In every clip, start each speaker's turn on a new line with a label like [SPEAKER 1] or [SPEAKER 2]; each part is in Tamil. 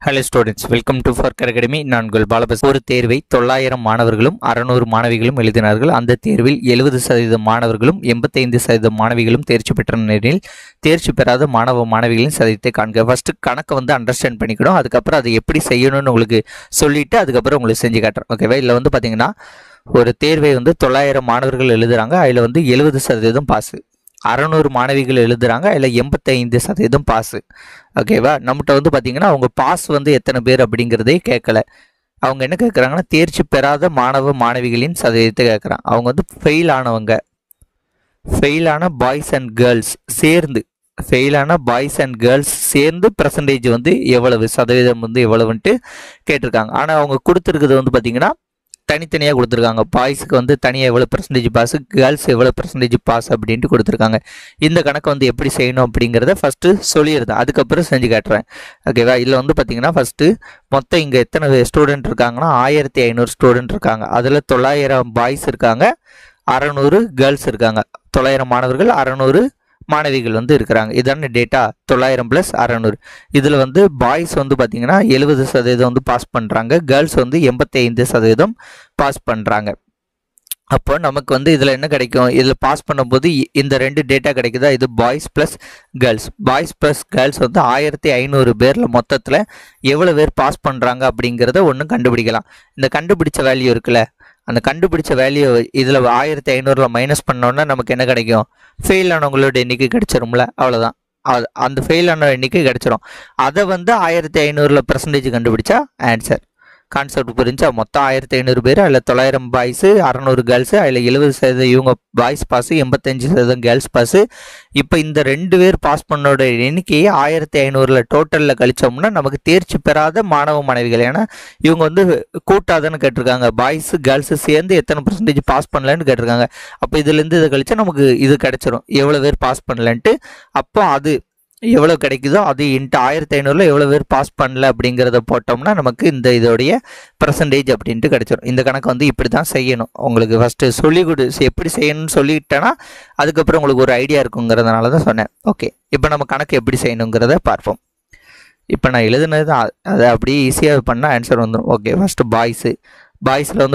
[SPEAKER 1] Hello students, welcome to Forker Academy. நான் உங்கள் பாலபஸ். ஒரு தேர்வை 900 மாணவர்களும் 600 மாணவிகளும் எழுதினார்கள். அந்த தேர்வில் 70% மாணவர்களும் 85% மாணவிகளும் தேர்ச்சி பெற்ற நிலையில் தேர்ச்சி பெறாத மாணவிகளின் சதவீதத்தை காண்க. ஃபர்ஸ்ட் கணக்கை அண்டர்ஸ்டாண்ட் பண்ணிக்கணும். அதுக்கப்புறம் அதை எப்படி செய்யணும்னு உங்களுக்கு சொல்லிட்டு அதுக்கப்புறம் உங்களுக்கு செஞ்சு காட்டுறேன். ஓகேவா? இல்லை பார்த்தீங்கன்னா ஒரு தேர்வை 900 மாணவர்கள் எழுதுறாங்க. அதில் 70% பாஸ். 600 மாணவிகள் எழுதுறாங்க. அதில் 85% பாஸ். ஓகேவா? நம்மகிட்ட பார்த்தீங்கன்னா அவங்க பாஸ் எத்தனை பேர் அப்படிங்கிறதே கேட்கல. அவங்க என்ன கேட்குறாங்கன்னா தேர்ச்சி பெறாத மாணவிகளின் சதவீதத்தை கேட்குறாங்க. அவங்க ஃபெயிலானவங்க, ஃபெயிலான பாய்ஸ் அண்ட் கேர்ள்ஸ் சேர்ந்து, ஃபெயிலான பாய்ஸ் அண்ட் கேர்ள்ஸ் சேர்ந்து பர்சன்டேஜ் எவ்வளவு சதவீதம் எவ்வளவுன்ட்டு கேட்டிருக்காங்க. ஆனால் அவங்க கொடுத்துருக்குது பார்த்தீங்கன்னா தனித்தனியாக கொடுத்துருக்காங்க. பாய்ஸுக்கு தனியாக எவ்வளோ பர்சன்டேஜ் பாஸ், கேர்ள்ஸ் எவ்வளோ பர்சன்டேஜ் பாஸ் அப்படின்ட்டு கொடுத்துருக்காங்க. இந்த கணக்கை எப்படி செய்யணும் அப்படிங்கிறத ஃபஸ்ட்டு சொல்லிடுறேன், அதுக்கப்புறம் செஞ்சு காட்டுறேன். ஓகேவா? இதில் பார்த்தீங்கன்னா ஃபஸ்ட்டு மொத்தம் இங்கே எத்தனை ஸ்டூடெண்ட் இருக்காங்கன்னா 1500 ஸ்டூடெண்ட் இருக்காங்க. அதில் 900 பாய்ஸ் இருக்காங்க, 600 கேர்ள்ஸ் இருக்காங்க. 900 மாணவர்கள், 600 மாணவிகள் இருக்கிறாங்க. இதான டேட்டா. 900 + 600. இதில் பாய்ஸ் பார்த்தீங்கன்னா 70% பாஸ் பண்ணுறாங்க, கேர்ள்ஸ் 85% பாஸ் பண்ணுறாங்க. அப்போ நமக்கு இதில் என்ன கிடைக்கும்? இதில் பாஸ் பண்ணும்போது இந்த ரெண்டு டேட்டா கிடைக்குதா? இது boys plus girls. Boys plus girls 1500 பேரில் மொத்தத்தில் எவ்வளோ பேர் பாஸ் பண்ணுறாங்க அப்படிங்கிறத ஒன்று கண்டுபிடிக்கலாம். இந்த கண்டுபிடிச்ச வேல்யூ இருக்குல்ல, அந்த கண்டுபிடிச்ச வேல்யூ இதில் 1500 மைனஸ் பண்ணோன்னா நமக்கு என்ன கிடைக்கும்? ஃபெயில் ஆனவங்களோட எண்ணிக்கை கிடைச்சிரும்ல, அவ்வளோதான். அந்த ஃபெயில் ஆன எண்ணிக்கை கிடைச்சிரும். அதை 1500 பர்சன்டேஜ் கண்டுபிடிச்சா ஆன்சர். கான்செப்ட் புரிஞ்சா? மொத்தம் 1500 பேர், அதில் 900 பாய்ஸு, 600 கேர்ள்ஸு, அதில் 70% இவங்க பாய்ஸ் பாஸு, 85% கேர்ள்ஸ் பாஸு. இப்போ இந்த 2 பேர் பாஸ் பண்ணோட எண்ணிக்கையை 1500 டோட்டலில் கழிச்சோம்னா நமக்கு தேர்ச்சி பெறாத மாணவிகள், ஏன்னா இவங்க கூட்டாதான்னு கேட்டிருக்காங்க. பாய்ஸு கேர்ள்ஸு சேர்ந்து எத்தனை பர்சன்டேஜ் பாஸ் பண்ணலன்னு கேட்டிருக்காங்க. அப்போ இதுலேருந்து இதை கழிச்சா நமக்கு இது கிடைச்சிரும், எவ்வளோ பேர் பாஸ் பண்ணலன்ட்டு. அப்போ அது எவ்வளோ கிடைக்குதோ அது இன்ட்டு 1500 எவ்வளோ பேர் பாஸ் பண்ணல அப்படிங்கிறத போட்டோம்னா நமக்கு இதோடைய பர்சன்டேஜ் அப்படின்ட்டு கிடைச்சிடும். இந்த கணக்கு இப்படி தான் செய்யணும். உங்களுக்கு ஃபஸ்ட்டு எப்படி செய்யணும்னு சொல்லிட்டேன்னா அதுக்கப்புறம் உங்களுக்கு ஒரு ஐடியா இருக்குங்கிறதுனால தான் சொன்னேன். ஓகே, இப்போ நம்ம கணக்கு எப்படி செய்யணுங்கிறத பார்ப்போம். இப்போ நான் எழுதுனது அதை அப்படியே ஈஸியாக பண்ணால் ஆன்சர் வந்துடும். ஓகே, ஃபஸ்ட்டு பாய்ஸில்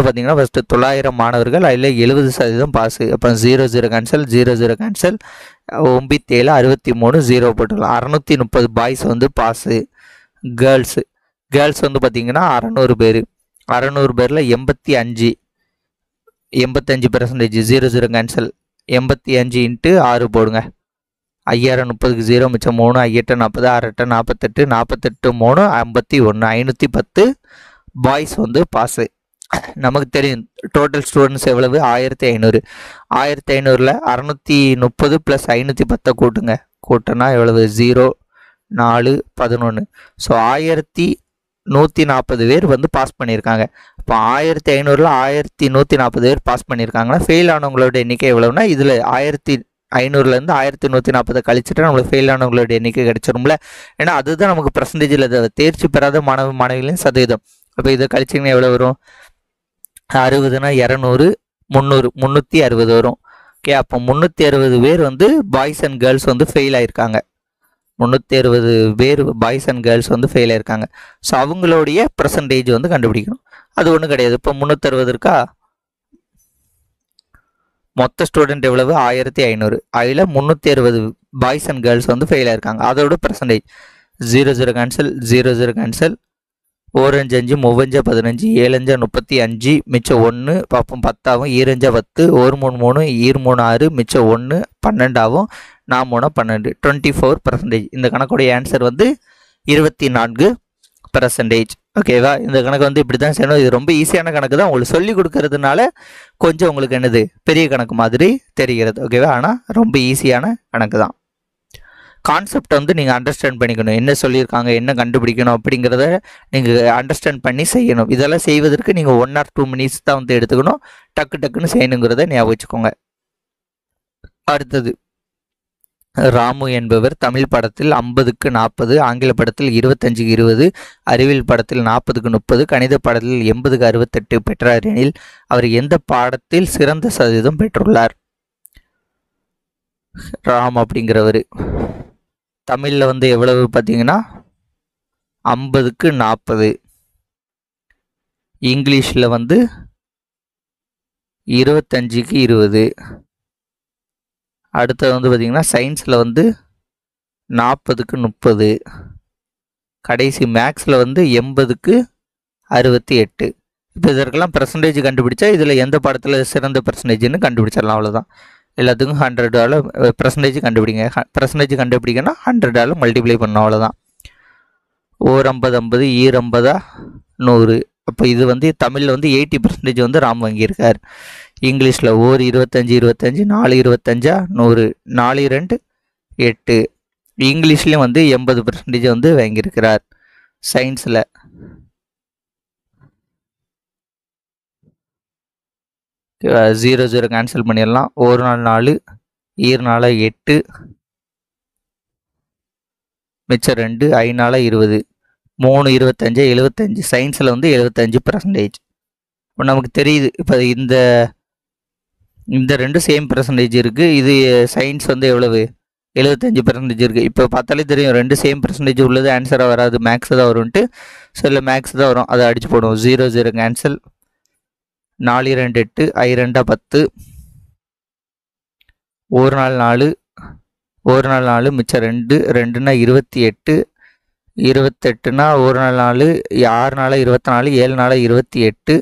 [SPEAKER 1] பார்த்தீங்கன்னா ஃபஸ்ட்டு 900 மாணவர்கள், அதில் 70% பாஸு. அப்போ 00 கேன்சல், 00 கேன்சல், 9 7 63 0 போட்டுக்கலாம். 630 பாய்ஸ் பாஸு. கேர்ள்ஸு பார்த்தீங்கன்னா 600 பேர், 600 பேரில் 85 00 கேன்சல், 85 × 6 போடுங்க. 5030க்கு 0 மிச்சம் 3, 5 40, 6 48, 48 3 51, 510 பாய்ஸ் பாஸு. நமக்கு தெரியும் டோட்டல் ஸ்டூடெண்ட்ஸ் எவ்வளவு? 1500. 1500ல் 630 + 510 கூட்டுனா எவ்வளவு? 0 4 11. ஸோ 1140 பேர் பாஸ் பண்ணியிருக்காங்க. இப்போ 1500ல் 1140 பேர் பாஸ் பண்ணியிருக்காங்கன்னா ஃபெயில் ஆனவங்களோட எண்ணிக்கை எவ்வளவுனா இதில் 1500லேருந்து 1140 கழிச்சுட்டு நம்மளுக்கு ஃபெயில் ஆனவங்களோட எண்ணிக்கை கிடைச்சிரும்ல. ஏன்னா அதுதான் நமக்கு பர்சன்டேஜில் தேர்ச்சி பெறாத மாணவிகளின் சதவீதம். அப்போ இதை கழிச்சிங்கன்னா எவ்வளோ வரும்? 60னா 200, 300, 360 வரும். ஓகே, அப்போ 360 பேர் பாய்ஸ் அண்ட் கேர்ள்ஸ் ஃபெயில் ஆயிருக்காங்க. 360 பேர் பாய்ஸ் அண்ட் கேர்ள்ஸ் ஃபெயில் ஆயிருக்காங்க. ஸோ அவங்களுடைய பர்சன்டேஜ் கண்டுபிடிக்கணும். அது ஒன்றும் கிடையாது. இப்போ 360 இருக்கா? மொத்த ஸ்டூடெண்ட் எவ்வளவு? 1500. அதில் 360 பாய்ஸ் அண்ட் கேர்ள்ஸ் ஃபெயில் ஆயிருக்காங்க. அதோட பர்சன்டேஜ் 00 கேன்சல், 00 கேன்சல், 4 5 5 3 15, 7 5 35 மிச்சம் 1 பார்ப்போம் 10 ஆகும், 2 5 10, 1 3 3, 2 3 6 மிச்சம் 1 12 ஆகும், 4 3 12, 24%. இந்த கணக்குடைய ஆன்சர் 24%. ஓகேவா? இந்த கணக்கு இப்படி தான் செய்யணும். இது ரொம்ப ஈஸியான கணக்கு தான், உங்களுக்கு சொல்லி கொடுக்கறதுனால கொஞ்சம் உங்களுக்கு என்னது பெரிய கணக்கு மாதிரி தெரிகிறது. ஓகேவா? ஆனால் ரொம்ப ஈஸியான கணக்கு தான். கான்செப்ட் நீங்கள் அண்டர்ஸ்டாண்ட் பண்ணிக்கணும். என்ன சொல்லியிருக்காங்க, என்ன கண்டுபிடிக்கணும் அப்படிங்கிறத நீங்கள் அண்டர்ஸ்டாண்ட் பண்ணி செய்யணும். இதெல்லாம் செய்வதற்கு நீங்கள் 1 or 2 minutes தான் எடுத்துக்கணும். டக்குன்னு செய்யணுங்கிறத ஞாபகம் வச்சுக்கோங்க. அடுத்தது, ராமு என்பவர் தமிழ் படத்தில் 50க்கு 40, ஆங்கில படத்தில் 25க்கு 20, அறிவியல் படத்தில் 40க்கு 30, கணித படத்தில் 80க்கு 68 பெற்றார் எனில் அவர் எந்த பாடத்தில் சிறந்த சதவீதம் பெற்றுள்ளார்? ராம் அப்படிங்கிறவர் தமிழில் எவ்வளவு பார்த்தீங்கன்னா 50க்கு 40. இங்கிலீஷில் வந்து 25க்கு 20. அடுத்தது வந்து பார்த்திங்கன்னா சயின்ஸில் வந்து 40க்கு 30. கடைசி மேக்ஸில் வந்து 80க்கு 68. இப்போ இதற்கெல்லாம் பெர்சன்டேஜ் கண்டுபிடிச்சா இதில் எந்த பாடத்தில் சிறந்த பெர்சன்டேஜ்னு கண்டுபிடிச்சிடலாம். அவ்வளோதான். எல்லாத்துக்கும் 100 பெர்சன்டேஜ் கண்டுபிடிங்க. பெர்சன்டேஜ் கண்டுபிடிக்கன்னா 100 மல்டிப்ளை பண்ணணும். அவ்வளோதான். ஓர் 50 50 ஈர் 50 100. அப்போ இது வந்து தமிழில் வந்து 80% வந்து ராம் வாங்கியிருக்கார். இங்கிலீஷில் ஓர் 25 25 4 25 100 4 2 8. இங்கிலீஷ்லேயும் வந்து 80% வந்து வாங்கியிருக்கிறார். சயின்ஸில் 0 0 கேன்சல் பண்ணிடலாம். ஒரு நாள் 4 ஈர் 4 8 மிச்சம் 2 5 20 3 25 75. சயின்ஸில் வந்து 75%. இப்போ நமக்கு தெரியுது. இப்போ இந்த ரெண்டு சேம் பெர்சன்டேஜ் இருக்குது. இது சயின்ஸ் வந்து எவ்வளவு 75% இருக்குது. இப்போ பார்த்தாலே தெரியும் ரெண்டு சேம் பெர்சன்டேஜ் உள்ளது ஆன்சராக வராது, மேக்ஸ் தான் வரும்ன்ட்டு. ஸோ இல்லை மேக்ஸ் தான் வரும், அதை அடிச்சு போடுவோம். 0 0 கேன்சல். 4 2 8 I 2 10. ஒரு நாள் 4 மிச்சம் 2 2னா 28 28னா ஒரு நாள் 4 6 நாள் 24 7 நாள் 28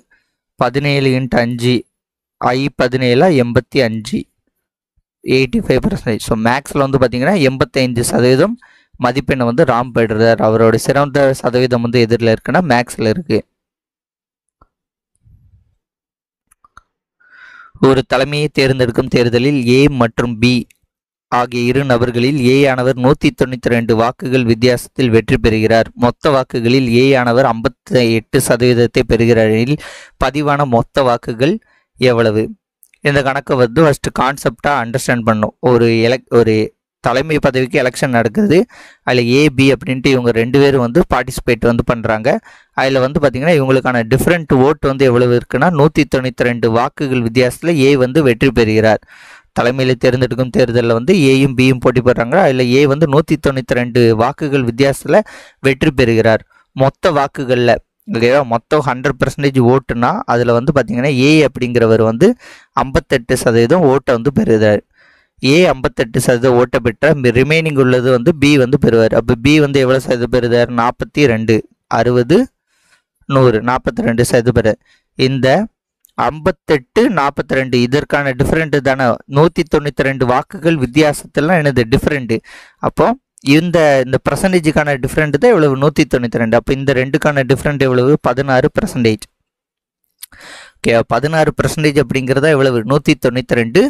[SPEAKER 1] 17 × 5 I 17 85 85%. ஸோ மேக்ஸில் வந்து பார்த்தீங்கன்னா 85% மதிப்பெண்ணை வந்து ராம் பெறுறார். அவரோட சிறந்த சதவீதம் வந்து எதிரில் இருக்குன்னா மேக்ஸில் இருக்குது. ஒரு தலைமையை தேர்ந்தெடுக்கும் தேர்தலில் ஏ மற்றும் பி ஆகிய இரு நபர்களில் ஏ ஆனவர் 192 வாக்குகள் வித்தியாசத்தில் வெற்றி பெறுகிறார். மொத்த வாக்குகளில் ஏ ஆனவர் 58% பெறுகிறார் எனில் பதிவான மொத்த வாக்குகள் எவ்வளவு? இந்த கணக்கை வந்து ஃபஸ்ட்டு கான்செப்டாக அண்டர்ஸ்டாண்ட் பண்ணும். ஒரு தலைமை பதவிக்கு எலெக்ஷன் நடக்குது. அதில் ஏபி அப்படின்ட்டு இவங்க 2 பேரும் வந்து பார்ட்டிசிபேட் வந்து பண்ணுறாங்க. அதில் வந்து பார்த்திங்கன்னா இவங்களுக்கான டிஃப்ரெண்ட் ஓட்டு வந்து எவ்வளவு இருக்குன்னா 192 வாக்குகள் வித்தியாசத்தில் ஏ வந்து வெற்றி பெறுகிறார். தலைமையில் தேர்ந்தெடுக்கும் தேர்தலில் வந்து ஏயும் பியும் போட்டி போடுறாங்க. அதில் ஏ வந்து 192 வாக்குகள் வித்தியாசத்தில் வெற்றி பெறுகிறார். மொத்த வாக்குகளில் ஓகேவா, மொத்தம் 100% ஓட்டுனா அதில் வந்து பார்த்திங்கன்னா ஏ அப்படிங்கிறவர் வந்து 58% ஓட்டை வந்து பெறுகிறார். ஏ 58% ஓட்டை பெற்ற ரிமைனிங் உள்ளது வந்து பி வந்து பெறுவார். அப்போ பி வந்து எவ்வளோ சதவீதம் பெறுதார்? 42 60 100 42% பெற. இந்த 58 42 இதற்கான டிஃப்ரெண்ட் தானே. 192 வாக்குகள் வித்தியாசத்துலாம் என்னது டிஃப்ரெண்ட்டு. அப்போ இந்த பர்சன்டேஜுக்கான டிஃப்ரெண்ட் தான் எவ்வளவு? 192. அப்போ இந்த ரெண்டுக்கான டிஃப்ரெண்ட் எவ்வளவு? 16%. ஓகே, 16% அப்படிங்கிறதா எவ்வளவு? 192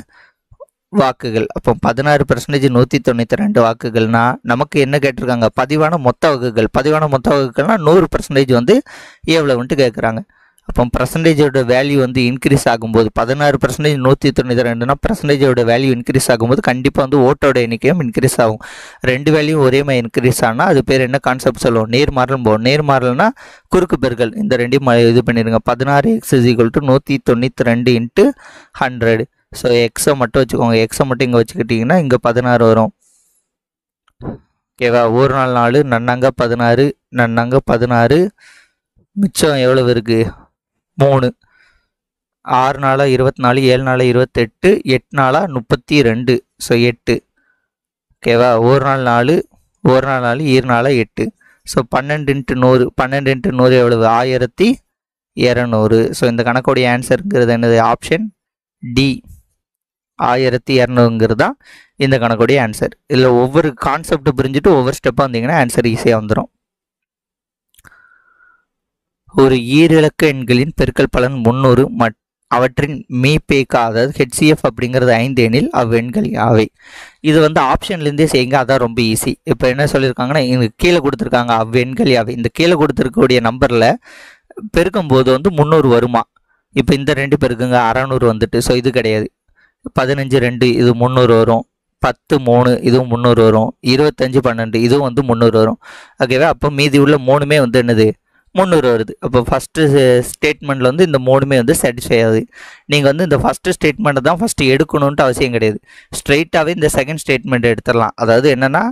[SPEAKER 1] வாக்குகள். அப்போ 16% 192 வாக்குகள்னா நமக்கு என்ன கேட்டிருக்காங்க? பதிவான மொத்த வாக்குகள். பதிவான மொத்த வாக்குகள்னா 100% வந்து எவ்வளவுன்ட்டு கேட்குறாங்க. அப்போ பர்சன்டேஜோட வேல்யூ வந்து இன்க்ரீஸ் ஆகும்போது 16% 192னா பர்சன்டேஜோட வேல்யூ இன்க்ரீஸ் ஆகும்போது கண்டிப்பாக வந்து ஓட்டோட எண்ணிக்கையும் இன்க்ரீஸ் ஆகும். ரெண்டு வேல்யூ ஒரே மாதிரி இன்க்ரீஸ் ஆனால் அது பேர் என்ன கான்செப்ட் சொல்லுவோம்? நேர்மாறல் போகும். நேர்மாறல்னா குறுக்கு பெருக்கல். இந்த ரெண்டையும் இது பண்ணிடுங்க. 16x = 192 × 100. ஸோ எக்ஸை மட்டும் வச்சுக்கோங்க. எக்ஸை மட்டும் இங்கே வச்சுக்கிட்டிங்கன்னா இங்கே 16 வரும். ஓகேவா? ஒரு நாள் 4 நன்னாங்க 16 நன்னாங்க 16 மிச்சம் எவ்வளவு இருக்குது? 3 6 நாள் 24 7 நாள் 28 8 நாள் 32. ஸோ 8. ஓகேவா? ஒரு நாள் 4 ஈர் நாள் 8. ஸோ 12 × 100 12 × 100 எவ்வளவு? 1200. ஸோ இந்த கணக்குடைய ஆன்சருங்கிறது என்னது? ஆப்ஷன் டி 1200ங்கிறது தான் இந்த கணக்குடைய ஆன்சர். இதில் ஒவ்வொரு கான்செப்ட் புரிஞ்சுட்டு ஒவ்வொரு ஸ்டெப்பாக வந்தீங்கன்னா ஆன்சர் ஈஸியாக வந்துடும். ஒரு ஈரிலக்க எண்களின் பெருக்கல் பலன் 300 அவற்றின் மீபேக்கா அதாவது HCF அப்படிங்கிறது 5 எனில் அவ்வெண்கள் யாவை? இது வந்து ஆப்ஷன்லேருந்தே செய்யுங்க, அதான் ரொம்ப ஈஸி. இப்போ என்ன சொல்லியிருக்காங்கன்னா இங்கே கீழே கொடுத்துருக்காங்க அவ்வெண்கள் யாவை. இந்த கீழே கொடுத்துருக்கக்கூடிய நம்பரில் பெருக்கும்போது வந்து 300 வருமா? இப்போ இந்த 2 பெருக்குங்க 600 வந்துட்டு. ஸோ இது கிடையாது. 15 2 இது 300 வரும். 10 3 இதுவும் 300 வரும். 25 12 இதுவும் வந்து 300 வரும். ஓகேவா? அப்போ மீதி உள்ள 3மே வந்து என்னது? 300 வருது. அப்போ ஃபஸ்ட்டு ஸ்டேட்மெண்ட்டில் வந்து இந்த 3மே வந்து சாட்டிஸ்ஃபை ஆகுது. நீங்கள் வந்து இந்த ஃபஸ்ட்டு ஸ்டேட்மெண்ட்டை தான் ஃபஸ்ட்டு எடுக்கணுன்ட்டு அவசியம் கிடையாது. ஸ்ட்ரெயிட்டாகவே இந்த செகண்ட் ஸ்டேட்மெண்ட் எடுத்துடலாம். அதாவது என்னென்னா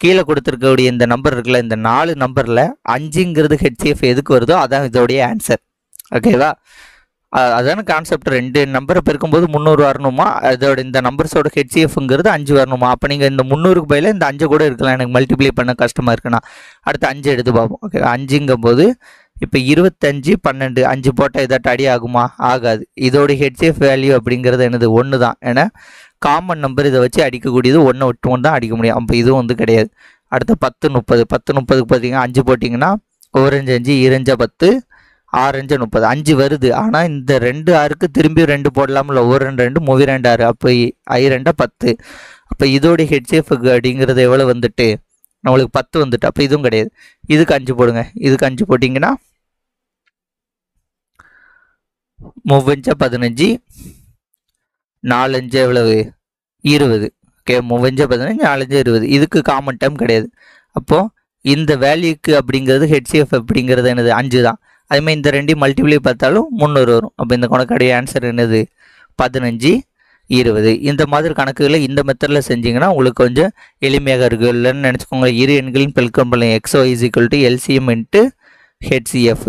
[SPEAKER 1] கீழே கொடுத்துருக்கக்கூடிய இந்த நம்பர் இருக்குல்ல, இந்த 4 நம்பரில் 5ங்கிறது ஹெச்சிஎஃப் எதுக்கு வருதோ அதான் இதோடைய ஆன்சர். ஓகேவா? அதான கான்செப்ட். 2 நம்பரை பெருக்கும்போது 300 வரணுமா, அதோட இந்த நம்பர்ஸோட ஹெச்சிஎஃப்ங்கிறது 5 வரணுமா. அப்போ நீங்கள் இந்த 300க்கு பதிலாக இந்த 5 கூட இருக்கலாம், எனக்கு மல்டிப்ளை பண்ண கஷ்டமாக இருக்குன்னா. அடுத்து 5 எடுத்து பார்ப்போம். ஓகே, 5ங்கும் போது இப்போ 25 12 5 போட்டால் இதாட்ட அடி ஆகுமா? ஆகாது. இதோட ஹெச்சிஎஃப் வேல்யூ அப்படிங்கிறது என்னது? 1 தான். ஏன்னா காமன் நம்பர் இதை வச்சு அடிக்கக்கூடியது 1 விட்டு 1 தான் அடிக்க முடியும். அப்போ இதுவும் வந்து கிடையாது. அடுத்து 10 30 10 30க்கு பார்த்தீங்கன்னா 5 போட்டிங்கன்னா 1 5 5 2 10 6 5 30 5 வருது. ஆனால் இந்த 2 6க்கு திரும்பி 2 போடலாம்ல, 1 2 2 3 2 6, அப்போ I 2 10. அப்போ இதோடைய ஹெச்சிஎஃப் அப்படிங்கிறது எவ்வளோ வந்துட்டு நம்மளுக்கு 10 வந்துட்டு. அப்போ இதுவும் கிடையாது. இதுக்கு 5 போடுங்க. இதுக்கு 5 போட்டிங்கன்னா 3 5 15 4 5 எவ்வளவு? 20. ஓகே, 3 5 15 4 5 20. இதுக்கு காமன் டைம் கிடையாது. அப்போது இந்த வேல்யூக்கு அப்படிங்கிறது ஹெச்சிஎஃப் அப்படிங்கிறது என்னது? 5 தான். அதுமாதிரி இந்த 2 மல்டிப்ளை பார்த்தாலும் 300 வரும். அப்போ இந்த கணக்குடைய ஆன்சர் என்னது? 15 20. இந்த மாதிரி கணக்குகளை இந்த மெத்தடில் செஞ்சிங்கன்னா உங்களுக்கு கொஞ்சம் எளிமையாக இருக்குது. இல்லைன்னு நினச்சிக்கோங்க, இரு எண்களின் பெருக்கம் பண்ணுங்க. XY = LCM × HCF.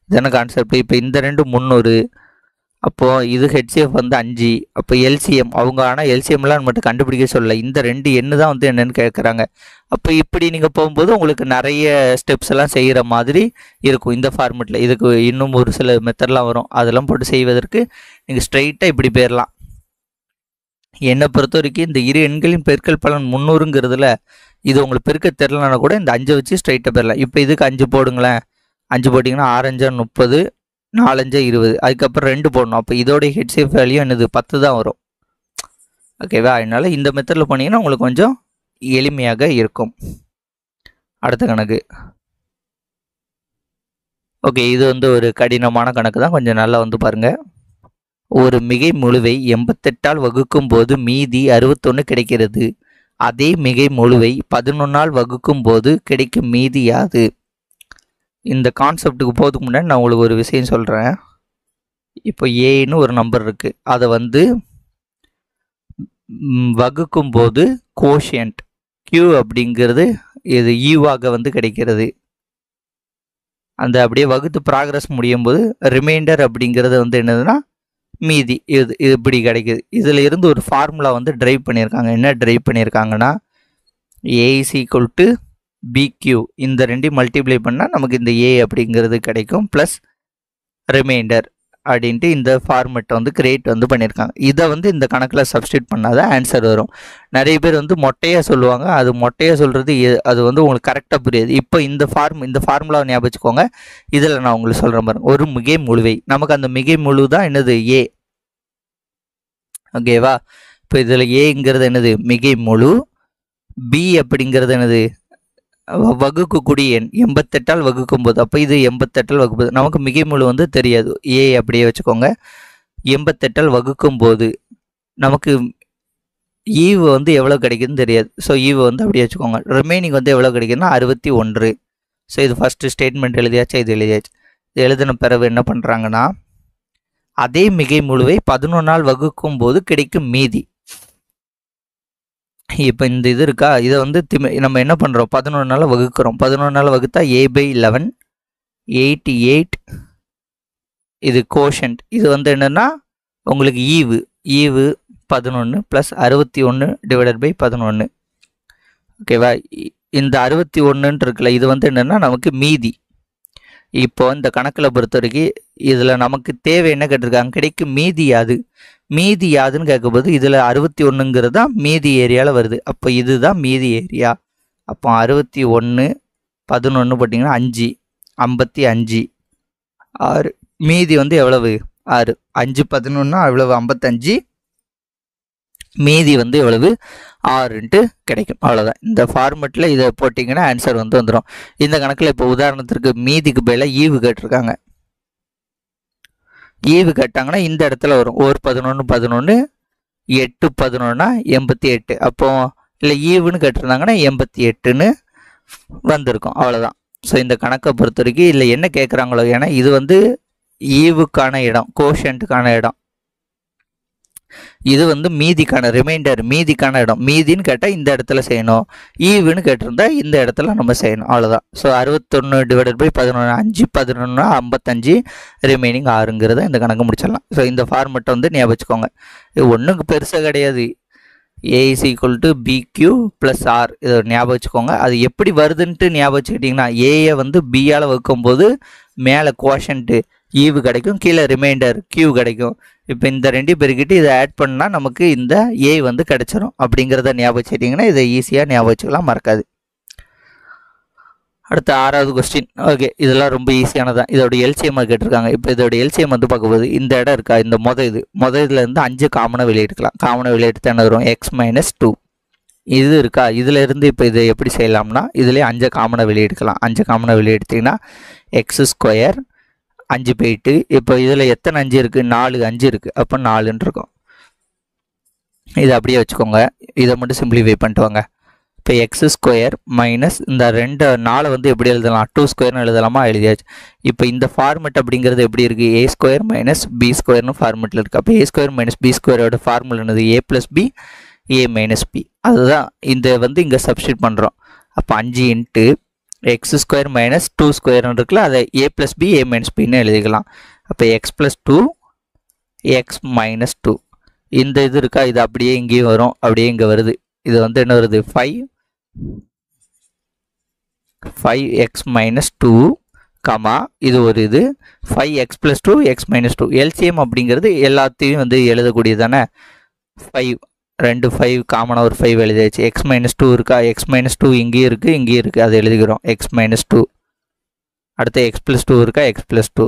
[SPEAKER 1] இதான கான்செப்ட். இப்போ இந்த 2 300, அப்போது இது ஹெச்சிஎஃப் வந்து 5. அப்போ எல்சிஎம் அவங்க, ஆனால் எல்சிஎம்லாம் மட்டும் கண்டுபிடிக்க சொல்லலை, இந்த 2 எண்ணு தான் வந்து என்னென்னு கேட்குறாங்க. அப்போ இப்படி நீங்கள் போகும்போது உங்களுக்கு நிறைய ஸ்டெப்ஸ் எல்லாம் செய்கிற மாதிரி இருக்கும் இந்த ஃபார்மெட்டில். இதுக்கு இன்னும் ஒரு சில மெத்தட்லாம் வரும், அதெல்லாம் போட்டு செய்வதற்கு நீங்கள் ஸ்ட்ரைட்டாக இப்படி போயிடலாம். என்னை பொறுத்த வரைக்கும் இந்த இரு எண்களின் பெருக்கல் பலன் 300ங்கிறதுல இது உங்களுக்கு பெருக்க தெரிலனா கூட இந்த 5 வச்சு ஸ்ட்ரைட்டாக போயிடலாம். இப்போ இதுக்கு 5 போடுங்களேன். 5 போட்டிங்கன்னா 6 5 30 4 5 20. அதுக்கப்புறம் 2 போடணும். அப்போ இதோடைய ஹெச்சிஎஃப் வேல்யூ என்னது? 10 தான் வரும். ஓகேவா? அதனால இந்த மெத்தடில் போனீங்கன்னா உங்களுக்கு கொஞ்சம் எளிமையாக இருக்கும். அடுத்த கணக்கு. ஓகே, இது வந்து ஒரு கடினமான கணக்கு தான், கொஞ்சம் நல்லா வந்து பாருங்கள். ஒரு மிகை முழுவை 88ஆல் வகுக்கும் போது மீதி 61 கிடைக்கிறது. அதே மிகை முழுவை 11ஆல் வகுக்கும் போது கிடைக்கும் மீதி யாது? இந்த கான்செப்டுக்கு போகிறதுக்கு முன்னாடி நான் உங்களுக்கு ஒரு விஷயம் சொல்கிறேன். இப்போ ஏன்னு ஒரு நம்பர் இருக்குது, அதை வந்து வகுக்கும் போது கோஷியன்ட் Q அப்படிங்கிறது இது ஈவாக வந்து கிடைக்கிறது. அந்த அப்படியே வகுத்து ப்ராக்ரஸ் முடியும் போது ரிமைண்டர் அப்படிங்கிறது வந்து என்னதுன்னா மீதி. இது இப்படி கிடைக்குது. இதில் இருந்து ஒரு ஃபார்முலா வந்து ட்ரைவ் பண்ணியிருக்காங்க. என்ன ட்ரைவ் பண்ணியிருக்காங்கன்னா A = BQ. இந்த 2 மல்டிப்ளை பண்ணால் நமக்கு இந்த A அப்படிங்கிறது கிடைக்கும், ப்ளஸ் ரிமைண்டர் அப்படின்ட்டு இந்த ஃபார்மெட்டை வந்து கிரியேட் வந்து பண்ணியிருக்காங்க. இதை வந்து இந்த கணக்கில் சப்ஸ்டியூட் பண்ணாதான் ஆன்சர் வரும். நிறைய பேர் வந்து மொட்டையாக சொல்லுவாங்க, அது மொட்டையாக சொல்கிறது அது வந்து உங்களுக்கு கரெக்டாக புரியாது. இப்போ இந்த ஃபார்முலாவை ஞாபகம் வச்சுக்கோங்க. இதில் நான் உங்களுக்கு சொல்கிறேன் பாருங்க. ஒரு மிகை முழுவை, நமக்கு அந்த மிகை முழு தான் என்னது? A. ஓகேவா? இப்போ இதில் ஏங்கிறது என்னது? மிகை முழு. B அப்படிங்கிறது என்னது? வகுக்கக்கூடிய எண். 88ஆல் வகுக்கும் போது, அப்போ இது 88ஆல் வகுப்பது. நமக்கு மிகை முழு வந்து தெரியாது, A அப்படியே வச்சுக்கோங்க. 88ஆல் வகுக்கும் போது நமக்கு ஈவு வந்து எவ்வளோ கிடைக்குதுன்னு தெரியாது. ஸோ ஈவு வந்து அப்படியே வச்சுக்கோங்க. ரிமைனிங் வந்து எவ்வளோ கிடைக்குதுன்னா 61. ஸோ இது ஃபஸ்ட்டு ஸ்டேட்மெண்ட் எழுதியாச்சா? இது எழுதியாச்சு. இது எழுதின பிறகு என்ன பண்ணுறாங்கன்னா, அதே மிகை முழுவை 11ஆல் வகுக்கும் போது கிடைக்கும் மீதி. இப்போ இந்த இது இருக்கா, இதை வந்து நம்ம என்ன பண்ணுறோம்? 11ஆல் வகுக்கிறோம். 11ஆல் வகுத்தா A/11 88. இது கோஷன்ட். இது வந்து என்னென்னா உங்களுக்கு ஈவு 11 + 61 / 11. ஓகேவா? இந்த 61 இருக்குல்ல, இது வந்து என்னென்னா நமக்கு மீதி. இப்போ இந்த கணக்கில் பொறுத்த வரைக்கும் இதில் நமக்கு தேவை என்ன கேட்டிருக்காங்க? கிடைக்கும் மீதி யாது? மீதி யாதுன்னு கேட்கும்போது இதில் 61ங்கிறது தான் மீதி ஏரியாவில் வருது. அப்போ இதுதான் மீதி ஏரியா. அப்போ 61 11 போட்டிங்கன்னா 5 55 6. மீதி வந்து எவ்வளவு? 6. 5 11 எவ்வளவு? 55. மீதி வந்து எவ்வளவு? 6 கிடைக்கும். அவ்வளோதான். இந்த ஃபார்மெட்டில் இதை போட்டிங்கன்னா ஆன்சர் வந்து வந்துடும். இந்த கணக்கில் இப்போ உதாரணத்திற்கு மீதிக்கு பதிலாக ஈவு கேட்டிருக்காங்க. ஈவு கேட்டாங்கன்னா இந்த இடத்துல வரும். 1 11 11 8 11 88. அப்போ இல்லை ஈவுன்னு கேட்டிருந்தாங்கன்னா 88ன்னு வந்திருக்கும். அவ்வளோதான். ஸோ இந்த கணக்கை பொறுத்த வரைக்கும் இல்லை என்ன கேட்குறாங்களோ, ஏன்னா இது வந்து ஈவுக்கான இடம், கோஷன்ட்டுக்கான இடம். இது வந்து மீதிக்கான ரிமைண்டர், மீதிக்கான இடம். மீதின்னு கேட்டால் இந்த இடத்துல செய்யணும், ஈவுன்னு கேட்டிருந்தா இந்த இடத்துல நம்ம செய்யணும், அவ்வளோதான். ஸோ 61/11 5 11 55 ரிமைனிங் 6ங்கிறத இந்த கணக்கு முடிச்சிடலாம். ஸோ இந்த ஃபார்மெட்டை வந்து ஞாபகம் வச்சுக்கோங்க. இது ஒன்றும் பெருசாக கிடையாது. A is equal to BQ plus R, இதை ஞாபகம் வச்சுக்கோங்க. அது எப்படி வருதுன்ட்டு ஞாபகம் வச்சுக்கிட்டிங்கன்னா, ஏயை வந்து பியால் வைக்கும்போது மேலே கோஷன்ட்டு ஈவு கிடைக்கும், கீழே ரிமைண்டர் Q கிடைக்கும். இப்போ இந்த ரெண்டு பேருக்கிட்ட இதை ஆட் பண்ணால் நமக்கு இந்த ஏ வந்து கிடைச்சிரும். அப்படிங்கிறத ஞாபகம் வச்சுக்கிட்டிங்கன்னா இதை ஈஸியாக ஞாபகம் வச்சுக்கலாம், மறக்காது. அடுத்த 6வது கொஸ்டின். ஓகே, இதெல்லாம் ரொம்ப ஈஸியானதான். இதோட எல்சிஎம் கேட்டிருக்காங்க. இப்போ இதோட எல்சிஎம் வந்து பார்க்கும்போது இந்த இடம் இருக்கா, இந்த இதுலேருந்து 5 காமனாக வெளியே எடுக்கலாம். காமனாக வெளியே எடுத்து என்ன வரும், x - 2. இது இருக்கா, இதிலேருந்து இப்போ இதை எப்படி செய்யலாம்னா, இதுலேயே 5 காமனாக வெளியே எடுக்கலாம். 5 காமனாக வெளியே எடுத்திங்கன்னா x² 5 போயிட்டு, இப்போ இதில் எத்தனை 5 இருக்குது, 4 5 இருக்குது, அப்போ 4ன்னு இருக்கும். இதை அப்படியே வச்சுக்கோங்க. இதை மட்டும் சிம்பிளிஃபை பண்ணிட்டு வாங்க. இப்போ x² மைனஸ் இந்த 4 வந்து எப்படி எழுதலாம், 2² எழுதலாமா, எழுதியாச்சு. இப்போ இந்த ஃபார்மெட் அப்படிங்கிறது எப்படி இருக்குது, a² - b² ஃபார்மெட்டில் இருக்குது. அப்போ a² - b² ஃபார்முலா என்னது, a + b a - b. அதுதான் இந்த வந்து இங்கே சப்ஸ்டியூட் பண்ணுறோம். அப்போ 5 இன்ட்டு x² - 2² இருக்குல்ல, அதை a + b a - bன்னு எழுதிக்கலாம். அப்போ x + 2 x - 2. இந்த இது இருக்கா, இது அப்படியே இங்கேயும் வரும், அப்படியே இங்கே வருது. இது வந்து என்ன வருது, 5x - 2 கமா இது ஒரு இது 5x + 2 x - 2. எல்சிஎம் அப்படிங்கிறது எல்லாத்தையும் வந்து எழுதக்கூடியது தானே. 2 5 காமனாக ஒரு 5 எழுதியாச்சு. x - 2 இருக்கா, x - 2 இங்கேயும் இருக்குது இங்கேயும் இருக்குது, அதை எழுதிக்கிறோம், x - 2. அடுத்து x + 2 இருக்கா, x + 2.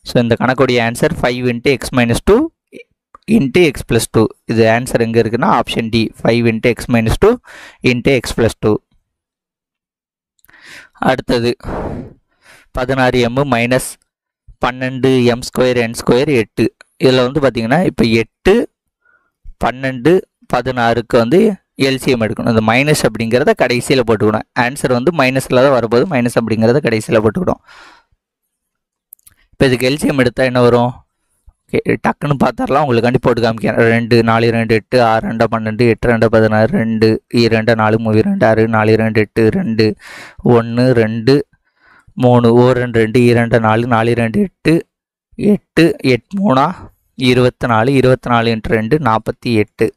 [SPEAKER 1] ஸோ இந்த கணக்குடைய ஆன்சர் 5 × x - 2 × x + 2. இது ஆன்சர் எங்கே இருக்குன்னா ஆப்ஷன் டி, 5 × x - 2 × x + 2. அடுத்தது 16m - 12m² n² 8. இதில் வந்து பார்த்தீங்கன்னா இப்போ 8 12 16க்கு வந்து எல்சிஎம் எடுக்கணும். இந்த மைனஸ் அப்படிங்கிறத கடைசியில் போட்டுக்கணும். ஆன்சர் வந்து மைனஸில் தான் வரும்போது மைனஸ் அப்படிங்கிறத கடைசியில் போட்டுக்கணும். இப்போ இதுக்கு எல்சிஎம் எடுத்தால் என்ன வரும், டக்குன்னு பார்த்துடலாம், உங்களுக்காண்டி போட்டு காமிக்கிறேன். 2 4 2 8 6 2 12 8 2 16 2 2 4 3 2 6 4 2 8 2 1 2 3 1 2 2 4 4 2 8 8 8 3 24 24 × 2 48.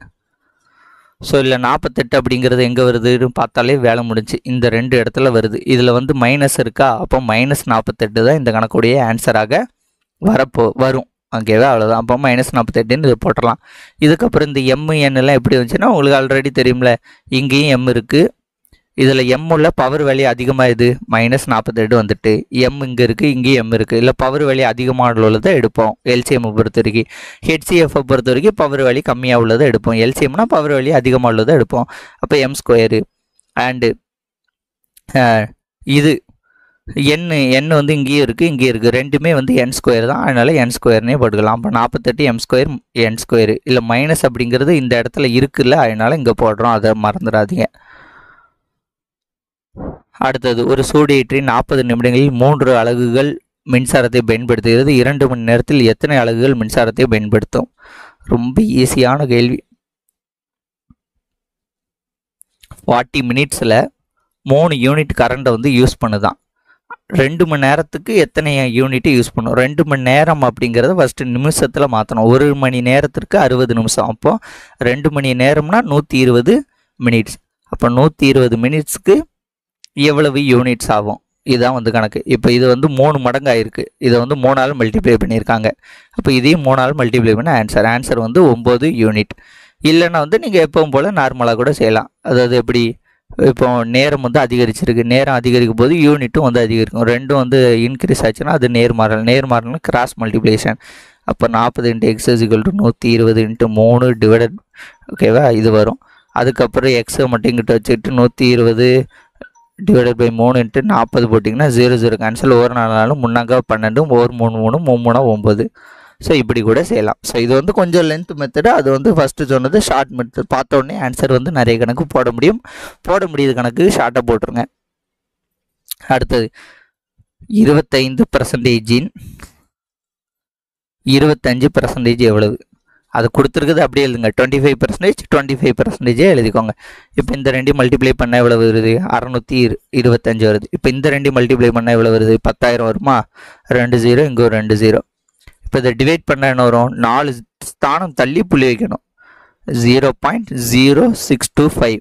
[SPEAKER 1] ஸோ இல்லை 48 அப்படிங்கிறது எங்கே வருதுன்னு பார்த்தாலே வேலை முடிஞ்சு. இந்த 2 இடத்துல வருது. இதில் வந்து மைனஸ் இருக்கா, அப்போ -48 தான் இந்த கணக்குடைய ஆன்சராக வரும். ஓகேவா, அவ்வளோதான். அப்போ -48ன்னு இது போட்டுடலாம். இதுக்கப்புறம் இந்த MN எல்லாம் எப்படி வந்துச்சுன்னா உங்களுக்கு ஆல்ரெடி தெரியும்ல, இங்கேயும் M இருக்குது. இதில் M உள்ள பவர் வேல்யூ அதிகமாக இது -48 வந்துட்டு, M இங்கே இருக்குது இங்கேயும் M இருக்குது. இல்லை பவர் வேல்யூ அதிகமாக உள்ளதை எடுப்போம் எல்சிஎம்மை பொறுத்த வரைக்கும். ஹெச்சிஎஃப்பை பொறுத்த வரைக்கும் பவர் வேல்யூ கம்மியாக உள்ளதை எடுப்போம். எல்சிஎம்னா பவர் வேல்யூ அதிகமாக உள்ளதை எடுப்போம். அப்போ m² அண்டு இது n வந்து இங்கேயும் இருக்குது ரெண்டுமே வந்து n² தான், அதனால் n²னே போட்டுக்கலாம். அப்போ 48 m² n². இல்லை மைனஸ் அப்படிங்கிறது இந்த இடத்துல இருக்குல்ல, அதனால் இங்கே போடுறோம், அதை மறந்துடாதீங்க. அடுத்தது ஒரு சூடேற்றி 40 நிமிடங்களில் 3 அலகுகள் மின்சாரத்தை பயன்படுத்துகிறது. 2 மணி நேரத்தில் எத்தனை அலகுகள் மின்சாரத்தை பயன்படுத்தும்? ரொம்ப ஈஸியான கேள்வி. 40 மினிட்ஸில் 3 யூனிட் கரண்ட்டை வந்து யூஸ் பண்ணுதான். 2 மணி நேரத்துக்கு எத்தனை யூனிட் யூஸ் பண்ணும்? 2 மணி நேரம் அப்படிங்கிறத ஃபஸ்ட்டு நிமிஷத்தில் மாற்றணும். 1 மணி நேரத்திற்கு 60 நிமிஷம். அப்போது 2 மணி நேரம்னா 120 மினிட்ஸ். அப்போ 120 மினிட்ஸ்க்கு எவ்வளவு யூனிட்ஸ் ஆகும்? இதுதான் வந்து கணக்கு. இப்போ இது வந்து 3 மடங்கு ஆயிருக்கு. இதை வந்து 3ஆல் மல்டிப்ளை பண்ணியிருக்காங்க. அப்போ இதையும் 3ஆல் மல்டிப்ளை பண்ண ஆன்சர் வந்து 9 யூனிட். இல்லைன்னா வந்து நீங்கள் எப்பவும் போல் நார்மலாக கூட செய்யலாம். அதாவது எப்படி, இப்போ நேரம் வந்து அதிகரிச்சிருக்கு, நேரம் அதிகரிக்கும் போது யூனிட்டும் வந்து அதிகரிக்கும். ரெண்டும் வந்து இன்க்ரீஸ் ஆச்சுன்னா அது நேர்மாறல் கிராஸ் மல்டிப்ளிகேஷன். அப்போ 40 × x = 120 × 3 டிவைடட், ஓகேவா, இது வரும். அதுக்கப்புறம் எக்ஸை மட்டும் இங்கிட்ட வச்சுக்கிட்டு 120 டிவைடட் பை 3 × 40 போட்டிங்கன்னா 0 கேன்சல். 1 4 3 12 1 3 3 3 9. ஸோ இப்படி கூட செய்யலாம். ஸோ இது வந்து கொஞ்சம் லென்த் மெத்தடு. அது வந்து ஃபஸ்ட்டு சொன்னது ஷார்ட் மெத்தட். பார்த்த உடனே ஆன்சர் வந்து நிறைய கணக்கு போட முடியுது கணக்கு ஷார்ட்டாக போட்டுருங்க. அடுத்தது 25% 25% எவ்வளவு? அது கொடுத்துருக்குது அப்படியே எழுதுங்க. 25% 25% எழுதிக்கோங்க. இப்போ இந்த ரெண்டையும் மல்டிப்ளை பண்ணால் எவ்வளோ வருது? 625 வருது. இப்போ இந்த ரெண்டையும் மல்டிப்ளை பண்ணால் எவ்வளோ வருது? 10,000 வருமா? 2 0, இங்கே ஒரு 2 0. இப்போ இதை டிவைட் பண்ணால் என்ன வரும்? 4 ஸ்தானம் தள்ளி புள்ளி வைக்கணும். 0.0625.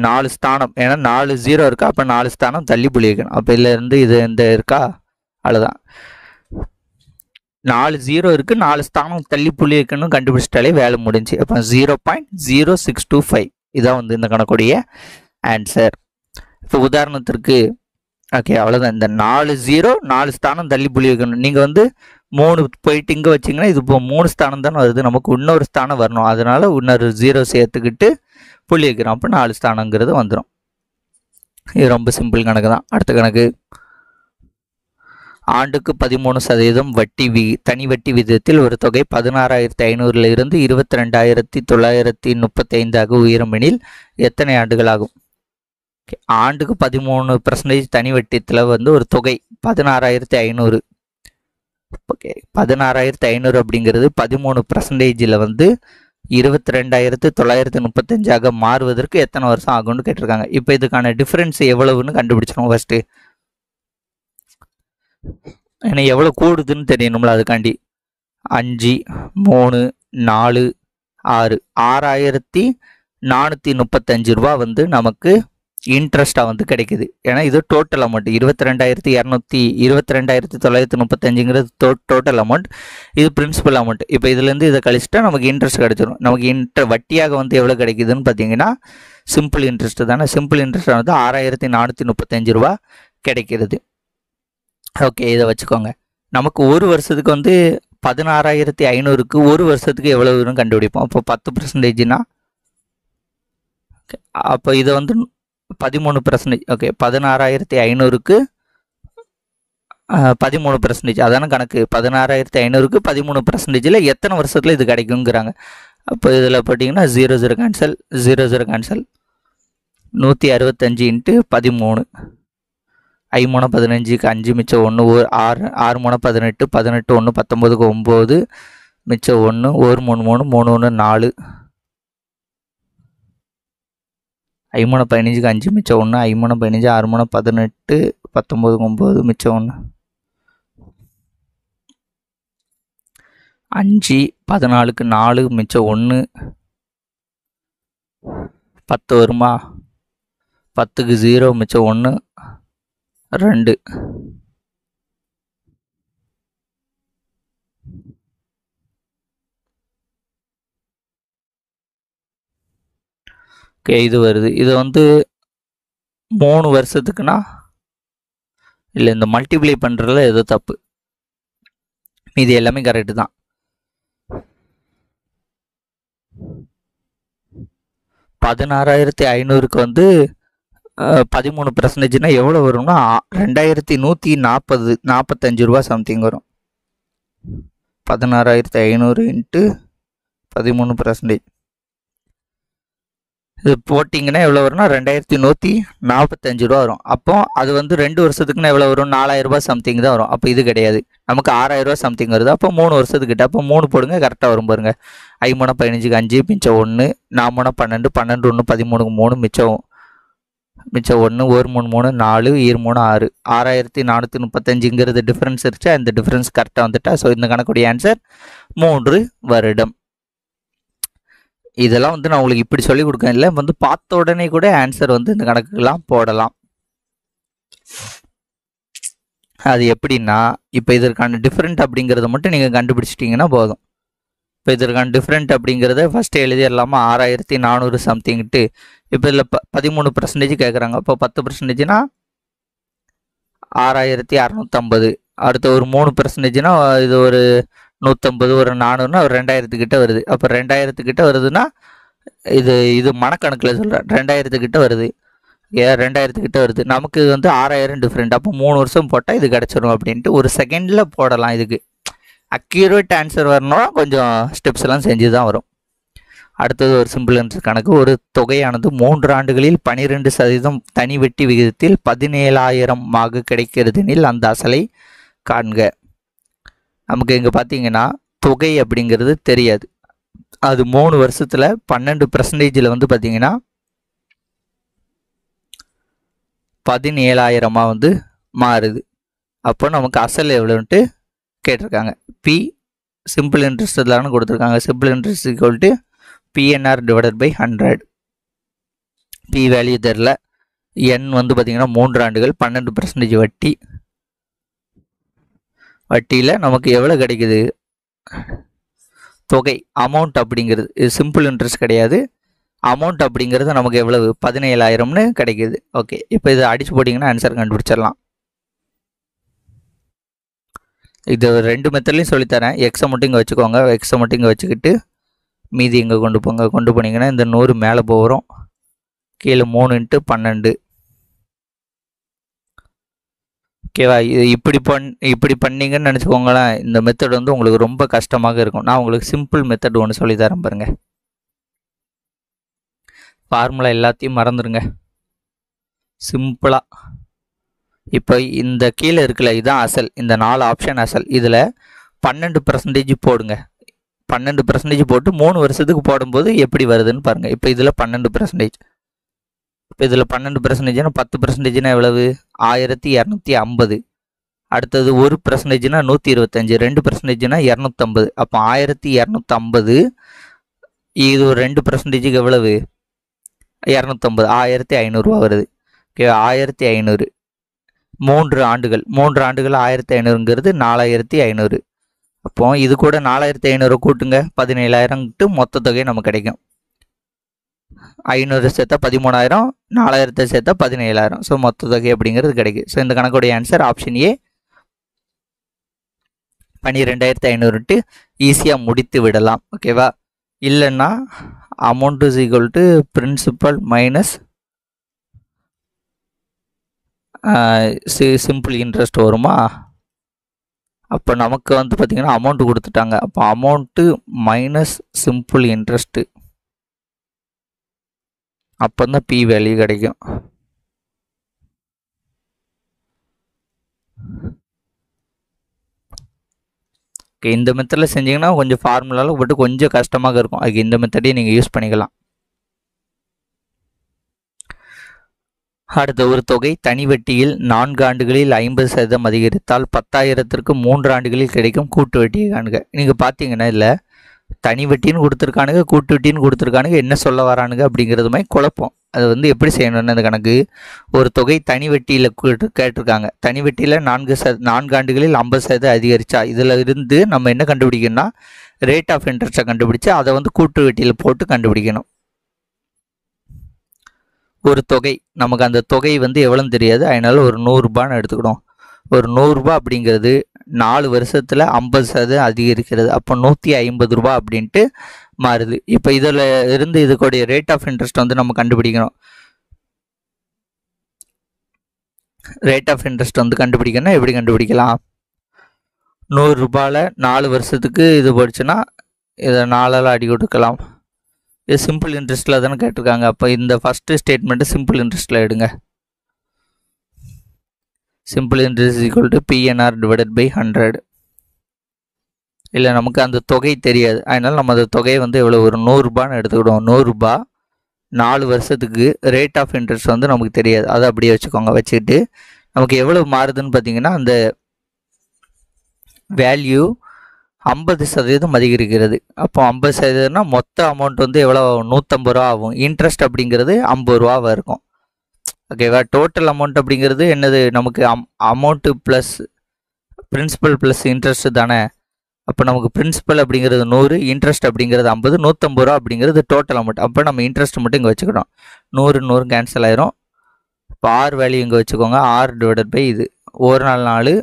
[SPEAKER 1] 4 ஸ்தானம், ஏன்னா 4 0 இருக்கா, அப்போ 4 ஸ்தானம் தள்ளி புள்ளி வைக்கணும். அப்போ இதுலேருந்து இது இந்த இருக்கா, அவ்வளோதான். 4 0 இருக்குது, 4 ஸ்தானம் தள்ளி புள்ளி வைக்கணும் கண்டுபிடிச்சிட்டாலே வேலை முடிஞ்சு. அப்போ 0.0625 இதான் வந்து இந்த கணக்குடைய ஆன்சர். இப்போ உதாரணத்திற்கு ஓகே, அவ்வளோதான். இந்த 4 0 4 ஸ்தானம் தள்ளி புள்ளி வைக்கணும். நீங்கள் வந்து 3 போயிட்டு இங்கே வச்சிங்கன்னா இது இப்போ 3 ஸ்தானம் தானே வருது, நமக்கு இன்னொரு ஸ்தானம் வரணும். அதனால இன்னொரு 0 சேர்த்துக்கிட்டு புள்ளி வைக்கிறோம். அப்போ 4 ஸ்தானங்கிறது வந்துடும். இது ரொம்ப சிம்பிள் கணக்கு தான். அடுத்த கணக்கு, ஆண்டுக்கு 13% வட்டி தனி வட்டி விகிதத்தில் ஒரு தொகை 16,500 இருந்து 22,935 உயரும் எனில் எத்தனை ஆண்டுகள் ஆகும்? ஆண்டுக்கு 13% தனி வட்டியத்தில் வந்து ஒரு தொகை 16,500. ஓகே, 16,500 அப்படிங்கிறது 13% வந்து 22,935 மாறுவதற்கு எத்தனை வருஷம் ஆகும்னு கேட்டிருக்காங்க. இப்போ இதுக்கான டிஃபரன்ஸ் எவ்வளவுன்னு கண்டுபிடிச்சிடும் ஃபர்ஸ்ட்டு. ஏன்னா எவ்வளோ கூடுதுன்னு தெரியணும்ல, அதுக்காண்டி 5 3 4 6 6,435 ரூபா வந்து நமக்கு இன்ட்ரெஸ்ட்டாக வந்து கிடைக்குது. ஏன்னா இது டோட்டல் அமௌண்ட் 22,935 டோட்டல் அமௌண்ட். இது பிரின்சிபல் அமௌண்ட். இப்போ இதுலேருந்து இதை கழிச்சிட்டா நமக்கு இன்ட்ரெஸ்ட் கிடைச்சிடும். நமக்கு வட்டியாக வந்து எவ்வளோ கிடைக்குதுன்னு பார்த்தீங்கன்னா சிம்பிள் இன்ட்ரெஸ்ட் தானே. சிம்பிள் இன்ட்ரெஸ்ட் வந்து 6,435 ரூபா கிடைக்கிறது. ஓகே, இதை வச்சுக்கோங்க. நமக்கு ஒரு வருஷத்துக்கு வந்து 16,500க்கு ஒரு வருஷத்துக்கு எவ்வளோ வரும்னு கண்டுபிடிப்போம். அப்போ 10%னா அப்போ இதை வந்து 13%. ஓகே, 16,500க்கு 13%, அதான கணக்கு. 16,500க்கு 13%ல் எத்தனை வருஷத்தில் இது கிடைக்குங்கிறாங்க. அப்போ இதில் பார்த்தீங்கன்னா 0 0 கேன்சல், 0 0 கேன்சல். 165 × 13, 5 3 15க்கு 5 மிச்சம் 1, 6 6 3 18, 18 1 19க்கு 9 மிச்சம் 1, 1 3 3 3 1 4, 5 3 15க்கு 5 மிச்சம் 1, 5 3 15 6 3 18, 19க்கு 9 மிச்சம் 1, 5 14க்கு 4 மிச்சம் 1, 10 வருமா? 10க்கு 0 மிச்சம் 1 2. ஓகே, இது வருது. இது வந்து 3 வருஷத்துக்குன்னா இல்லை, இந்த மல்டிப்ளை பண்ணுறதுல ஏதோ தப்பு. இது எல்லாமே கரெக்டு தான். 16,500க்கு வந்து 13%னா எவ்வளோ வரும்னா 2,145 ரூபா சம்திங் வரும். 16,500 × 13%. இது போட்டிங்கன்னா எவ்வளோ வரும்னா 2,145 ரூபா வரும். அப்போ அது வந்து 2 வருஷத்துக்குன்னா எவ்வளோ வரும்? 4,000 ரூபா சம்திங் தான் வரும். அப்போ இது கிடையாது, நமக்கு 6,000 ரூபா சம்திங் வருது. அப்போ 3 வருஷத்துக்கிட்ட. அப்போ 3 போடுங்க, கரெக்டாக வரும் பாருங்க. 5 3 15க்கு 5 மிச்சம் 1, 4 3 12, 12 1 13க்கு 3 மிச்சம் 1, 1 3 3 4, 2 3 6, 6,435ங்கிறது டிஃப்ரென்ஸ் இருந்துச்சு. அந்த டிஃப்ரென்ஸ் கரெக்டாக வந்துட்டா. ஸோ இந்த கணக்குடைய ஆன்சர் 3 வருடம். இதெல்லாம் வந்து நான் உங்களுக்கு இப்படி சொல்லி கொடுக்கேன், இல்லை வந்து பார்த்த உடனே கூட ஆன்சர் வந்து இந்த கணக்குலாம் போடலாம். அது எப்படின்னா, இப்போ இதற்கான டிஃப்ரெண்ட் அப்படிங்கிறத மட்டும் நீங்கள் கண்டுபிடிச்சிட்டிங்கன்னா போதும். இப்போ இதற்கான டிஃப்ரெண்ட் அப்படிங்கிறத ஃபஸ்ட்டு எழுதிடலாமா? 6,400 சம்திங்ட்டு. இப்போ இதில் 13% கேட்குறாங்க. அப்போ 10%னா 6,650. அடுத்து ஒரு 3%னா இது ஒரு 150, ஒரு 400னா ஒரு 2,000 கிட்ட வருது. அப்போ 2,000 கிட்ட வருதுன்னா இது மனக்கணக்கில் சொல்கிறேன். 2,000 கிட்ட வருது. 2,000 கிட்ட வருது. நமக்கு இது வந்து 6,000 டிஃப்ரெண்ட். அப்போ 3 வருஷம் போட்டால் இது கிடச்சிரும் அப்படின்ட்டு ஒரு செகண்டில் போடலாம். இதுக்கு அக்யூரேட் ஆன்சர் வரணும்னா கொஞ்சம் ஸ்டெப்ஸ் எல்லாம் செஞ்சு தான் வரும். அடுத்தது ஒரு சிம்பிள் ஆன்சர் கணக்கு. ஒரு தொகையானது 3 ஆண்டுகளில் 12% தனி வட்டி விகிதத்தில் 17,000 கிடைக்கிறதுனில் அந்த அசலை காண்க. நமக்கு இங்கே பார்த்தீங்கன்னா தொகை அப்படிங்கிறது தெரியாது. அது 3 வருஷத்தில் 12% வந்து பார்த்தீங்கன்னா 17,000 வந்து மாறுது. அப்போ நமக்கு அசல் எவ்வளோன்ட்டு கேட்டிருக்காங்க. பி சிம்பிள் இன்ட்ரெஸ்ட் தானே கொடுத்துருக்காங்க. Simple interest equal to PNR divided by 100. P value தெரில. என் வந்து பார்த்தீங்கன்னா 3 ஆண்டுகள் 12% வட்டி. வட்டியில் நமக்கு எவ்வளோ கிடைக்குது தொகை அமௌண்ட் அப்படிங்கிறது. இது சிம்பிள் இன்ட்ரெஸ்ட் கிடையாது. அமௌண்ட் அப்படிங்கிறது நமக்கு எவ்வளவு 17,000ன்னு கிடைக்குது. ஓகே, இப்போ இதை அடிச்சு போட்டிங்கன்னா ஆன்சர் கண்டுபிடிச்சிடலாம். இது 2 மெத்தட்லையும் சொல்லித்தரேன். எக்ஸை மட்டும் இங்கே வச்சுக்கோங்க. எக்ஸை மட்டும் இங்கே வச்சுக்கிட்டு மீதி இங்கே கொண்டு போங்க. கொண்டு போனீங்கன்னா இந்த 100 மேலே போகிறோம். கீழே 3 × 12. ஓகேவா? இது இப்படி பண்ணீங்கன்னு நினச்சிக்கோங்களேன். இந்த மெத்தட் வந்து உங்களுக்கு ரொம்ப கஷ்டமாக இருக்கும். நான் உங்களுக்கு சிம்பிள் மெத்தட் ஒன்று சொல்லித்தரேன் பாருங்கள். ஃபார்முலா எல்லாத்தையும் மறந்துடுங்க. சிம்பிளாக இப்போ இந்த கீழே இருக்குல்ல, இதுதான் அசல். இந்த 4 ஆப்ஷன் அசல். இதில் 12% போடுங்க. 12% போட்டு 3 வருஷத்துக்கு போடும்போது எப்படி வருதுன்னு பாருங்கள். இப்போ இதில் 12%. இப்போ இதில் 12%னா 10%னா எவ்வளவு 1250. அடுத்தது 1%னா 125. 2%னா 250. அப்போ 1250. இது ஒரு 2%க்கு எவ்வளவு 250 1500 வருது. ஓகே, 1500 3 ஆண்டுகள் 1500ங்கிறது 4500. அப்போ இது கூட 4500 கூட்டுங்க 17,000 மொத்த தொகை நமக்கு கிடைக்கும். 500 சேர்த்தா 13,000, 4000 சேர்த்தா 17,000. ஸோ மொத்த தொகை அப்படிங்கிறது கிடைக்கும். ஸோ இந்த கணக்குடைய ஆன்சர் ஆப்ஷன் ஏ 12,500 ஈஸியாக முடித்து விடலாம். ஓகேவா? இல்லைன்னா amount is equal to principal minus simple interest வருமா? அப்போ நமக்கு வந்து பார்த்திங்கன்னா அமௌண்ட்டு கொடுத்துட்டாங்க. அப்போ அமௌண்ட்டு மைனஸ் சிம்பிள் இன்ட்ரெஸ்ட்டு. அப்போ தான் பி வேல்யூ கிடைக்கும். ஓகே, இந்த மெத்தடில் செஞ்சிங்கன்னா கொஞ்சம் ஃபார்முலாவில் போட்டு கொஞ்சம் கஷ்டமாக இருக்கும். அதுக்கு இந்த மெத்தடையும் நீங்கள் யூஸ் பண்ணிக்கலாம். அடுத்த ஒரு தொகை தனி வட்டியில் 4 ஆண்டுகளில் 50% அதிகரித்தால் 10,000க்கு 3 ஆண்டுகளில் கிடைக்கும் கூட்டு வட்டியை காணுங்க. நீங்கள் பார்த்தீங்கன்னா இல்லை தனி வட்டின்னு கொடுத்துருக்கானுங்க, கூட்டு வட்டின்னு கொடுத்துருக்கானுங்க, என்ன சொல்ல வரானுங்க அப்படிங்கிறது மாதிரி குழப்பம். அது வந்து எப்படி செய்யணும்னு அந்த கணக்கு. ஒரு தொகை தனி வட்டியில் கேட்டிருக்காங்க. தனி வட்டியில் 4 ஆண்டுகளில் 50% அதிகரித்தா இதில் இருந்து நம்ம என்ன கண்டுபிடிக்கணும்னா ரேட் ஆஃப் இன்ட்ரெஸ்ட்டை கண்டுபிடிச்சு அதை வந்து கூட்டு வட்டியில் போட்டு கண்டுபிடிக்கணும். ஒரு தொகை நமக்கு அந்த தொகை வந்து எவ்வளோன்னு தெரியாது. அதனால ஒரு 100 ரூபான்னு எடுத்துக்கிடும். ஒரு 100 ரூபா அப்படிங்கிறது 4 வருஷத்தில் 50% அதிகரிக்கிறது. அப்போ 150 ரூபா அப்படின்ட்டு மாறுது. இப்போ இதில் இருந்து இதுக்குடைய ரேட் ஆஃப் இன்ட்ரெஸ்ட் வந்து நம்ம கண்டுபிடிக்கணும். ரேட் ஆஃப் இன்ட்ரெஸ்ட் வந்து கண்டுபிடிக்கணும்னா எப்படி கண்டுபிடிக்கலாம்? 100 ரூபாயில் 4 வருஷத்துக்கு இது போயிடுச்சுன்னா இதை 4ஆல் அடி கொடுக்கலாம். இது சிம்பிள் இன்ட்ரெஸ்ட்டில் தானே கேட்டிருக்காங்க. அப்போ இந்த ஃபஸ்ட்டு ஸ்டேட்மெண்ட்டு சிம்பிள் இன்ட்ரெஸ்ட்டில் எடுங்க. Simple interest equal to PNR divided by 100. இல்லை நமக்கு அந்த தொகை தெரியாது. அதனால் நம்ம அந்த தொகையை வந்து எவ்வளோ ஒரு 100 ரூபான்னு எடுத்துக்கிடுவோம். 100 ரூபா 4 வருஷத்துக்கு ரேட் ஆஃப் இன்ட்ரெஸ்ட் வந்து நமக்கு தெரியாது. அதை அப்படியே வச்சுக்கோங்க. வச்சுக்கிட்டு நமக்கு எவ்வளோ மாறுதுன்னு பார்த்தீங்கன்னா அந்த வேல்யூ 50% அதிகரிக்கிறது. அப்போ 50%னா மொத்த அமௌண்ட் வந்து எவ்வளோ 150 ரூபா ஆகும். இன்ட்ரெஸ்ட் அப்படிங்கிறது 50 ரூபாவாக இருக்கும். ஓகேவா? டோட்டல் அமௌண்ட் அப்படிங்கிறது என்னது நமக்கு amount plus principal plus interest தானே. அப்போ நமக்கு பிரின்சிபல் அப்படிங்கிறது 100, இன்ட்ரெஸ்ட் அப்படிங்கிறது 50, 150 ரூபா அப்படிங்கிறது டோட்டல் அமௌண்ட். அப்போ நம்ம இன்ட்ரெஸ்ட் மட்டும் இங்கே வச்சுக்கணும். 100 கேன்சல் ஆயிரும். இப்போ ஆர் வேல்யூ இங்கே வச்சுக்கோங்க. ஆர் டிவைடட் பை இது 1 நாள் 4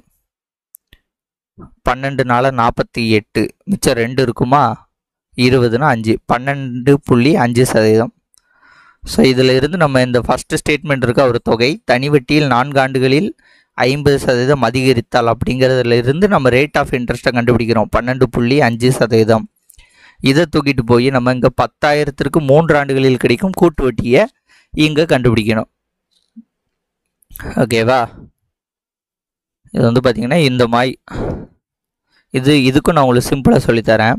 [SPEAKER 1] 12 நாள் 48 மிச்சம் 2 இருக்குமா 20னா 5 12.5%. ஸோ இதில் இருந்து நம்ம இந்த ஃபஸ்ட்டு ஸ்டேட்மெண்ட் இருக்க ஒரு தொகை தனி வட்டியில் 4 ஆண்டுகளில் 50% அதிகரித்தால் அப்படிங்கிறதுல இருந்து நம்ம ரேட் ஆஃப் இன்ட்ரெஸ்ட்டை கண்டுபிடிக்கிறோம் 12.5%. இதை தூக்கிட்டு போய் நம்ம இங்கே 10,000க்கு 3 ஆண்டுகளில் கிடைக்கும் கூட்டு வட்டியை இங்கே கண்டுபிடிக்கணும். ஓகேவா? இது வந்து பார்த்திங்கன்னா இந்த மாதிரி இதுக்கும் நான் உங்களுக்கு சிம்பிளாக சொல்லித்தரேன்.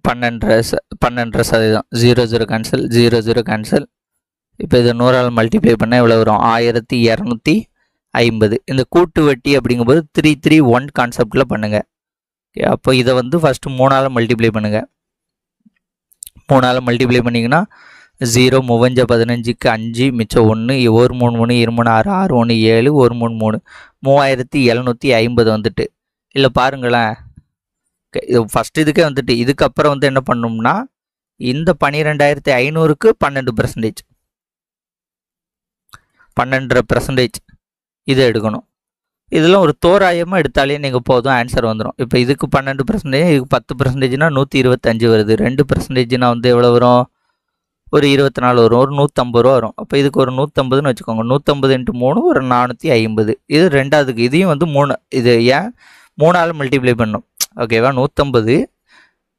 [SPEAKER 1] பன்னெண்டரை சதவீதம் 0 கேன்சல் 0 கேன்சல். இப்போ இதை 100ஆல் மல்டிப்ளை பண்ணால் எவ்வளோ வரும்? 1250. இந்த கூட்டு வட்டி அப்படிங்கும்போது 331 கான்செப்டில் பண்ணுங்கள். ஓகே, அப்போ இதை வந்து ஃபஸ்ட்டு 3ஆல் மல்டிப்ளை பண்ணுங்கள். 3ஆல் மல்டிப்ளை பண்ணிங்கன்னா 0 3 15க்கு 5 மிச்சம் 1 1 3 3 2 3 6 6 1 7 1 3 3 3750 வந்துட்டு. இல்லை பாருங்களேன், இது ஃபஸ்ட் இதுக்கே வந்துட்டு. இதுக்கப்புறம் வந்து என்ன பண்ணணும்னா இந்த 12500க்கு 12%, 12.5% இதை எடுக்கணும். இதெல்லாம் ஒரு தோராயமாக எடுத்தாலே நீங்கள் போதும், ஆன்சர் வந்துடும். இப்போ இதுக்கு 12%, இதுக்கு 10%னா 125 வருது. 2%னா வந்து எவ்வளோ வரும்? ஒரு 24 வரும், ஒரு 150 ரூபா வரும். அப்போ இதுக்கு ஒரு 150ன்னு வச்சுக்கோங்க. 150 × 3 ஒரு 450. இது ரெண்டாவதுக்கு. இதையும் வந்து 3, இது ஏன் 3ஆல் மல்டிப்ளை பண்ணும். ஓகேவா? 150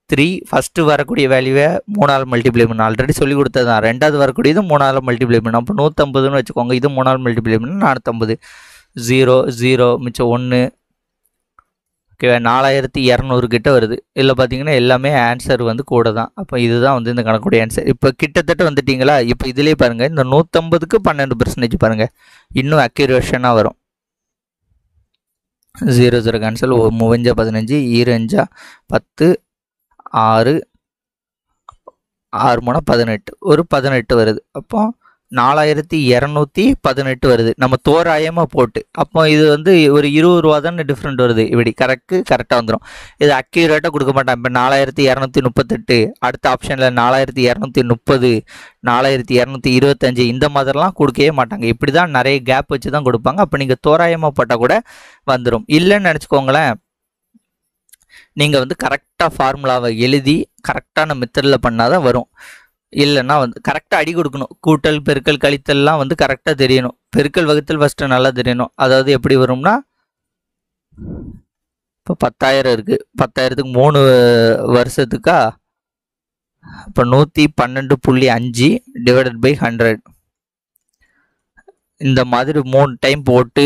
[SPEAKER 1] 3 ஃபஸ்ட்டு வரக்கூடிய வேல்யூவை 3ஆல் மல்டிப்ளை பண்ணணும். ஆல்ரெடி சொல்லி கொடுத்தது தான். ரெண்டாவது வரக்கூடியது 3ஆல் மல்டிப்ளை பண்ணணும். அப்போ 150ன்னு வச்சுக்கோங்க. இது 3ஆல் மல்டிப்ளை பண்ணணும் 450. 0 0 மிச்சம் 1. ஓகேவா? 4200 கிட்ட வருது. இதில் பார்த்தீங்கன்னா எல்லாமே ஆன்சர் வந்து கூட தான். அப்போ இதுதான் வந்து இந்த கணக்குடைய ஆன்சர். இப்போ கிட்டத்தட்ட வந்துட்டிங்களா? இப்போ இதிலே பாருங்கள், இந்த 150க்கு 12% பாருங்கள், இன்னும் அக்யூரேஷனாக வரும். 0 கேன்சல் 3 15 2 10 6 6 3 18 ஒரு 18 வருது. அப்போ 4218 வருது நம்ம தோராயமாக போட்டு. அப்போ இது வந்து ஒரு 20 ரூபா தானே டிஃப்ரெண்ட் வருது. இப்படி கரெக்டாக வந்துடும். இது அக்யூரேட்டாக கொடுக்க மாட்டான். இப்போ 4238, அடுத்த ஆப்ஷனில் 4230, 4225 இந்த மாதிரிலாம் கொடுக்கவே மாட்டாங்க. இப்படி தான் நிறைய கேப் வச்சு தான் கொடுப்பாங்க. அப்போ நீங்கள் தோராயமாக போட்டால் கூட வந்துடும். இல்லைன்னு நினச்சிக்கோங்களேன், நீங்கள் வந்து கரெக்டாக ஃபார்முலாவை எழுதி கரெக்டான மெத்தடில் பண்ணால் தான் வரும். இல்லைன்னா வந்து கரெக்டாக அடி கொடுக்கணும். கூட்டல் பெருக்கல் கழித்தல்லாம் வந்து கரெக்டாக தெரியணும். பெருக்கல் வகுத்தல் ஃபஸ்ட்டு நல்லா தெரியணும். அதாவது எப்படி வரும்னா, இப்போ 10,000 இருக்குது. 10,000க்கு 3 வருஷத்துக்கா? இப்போ 112.5 டிவைடட் பை 100. இந்த மாதிரி 3 டைம் போட்டு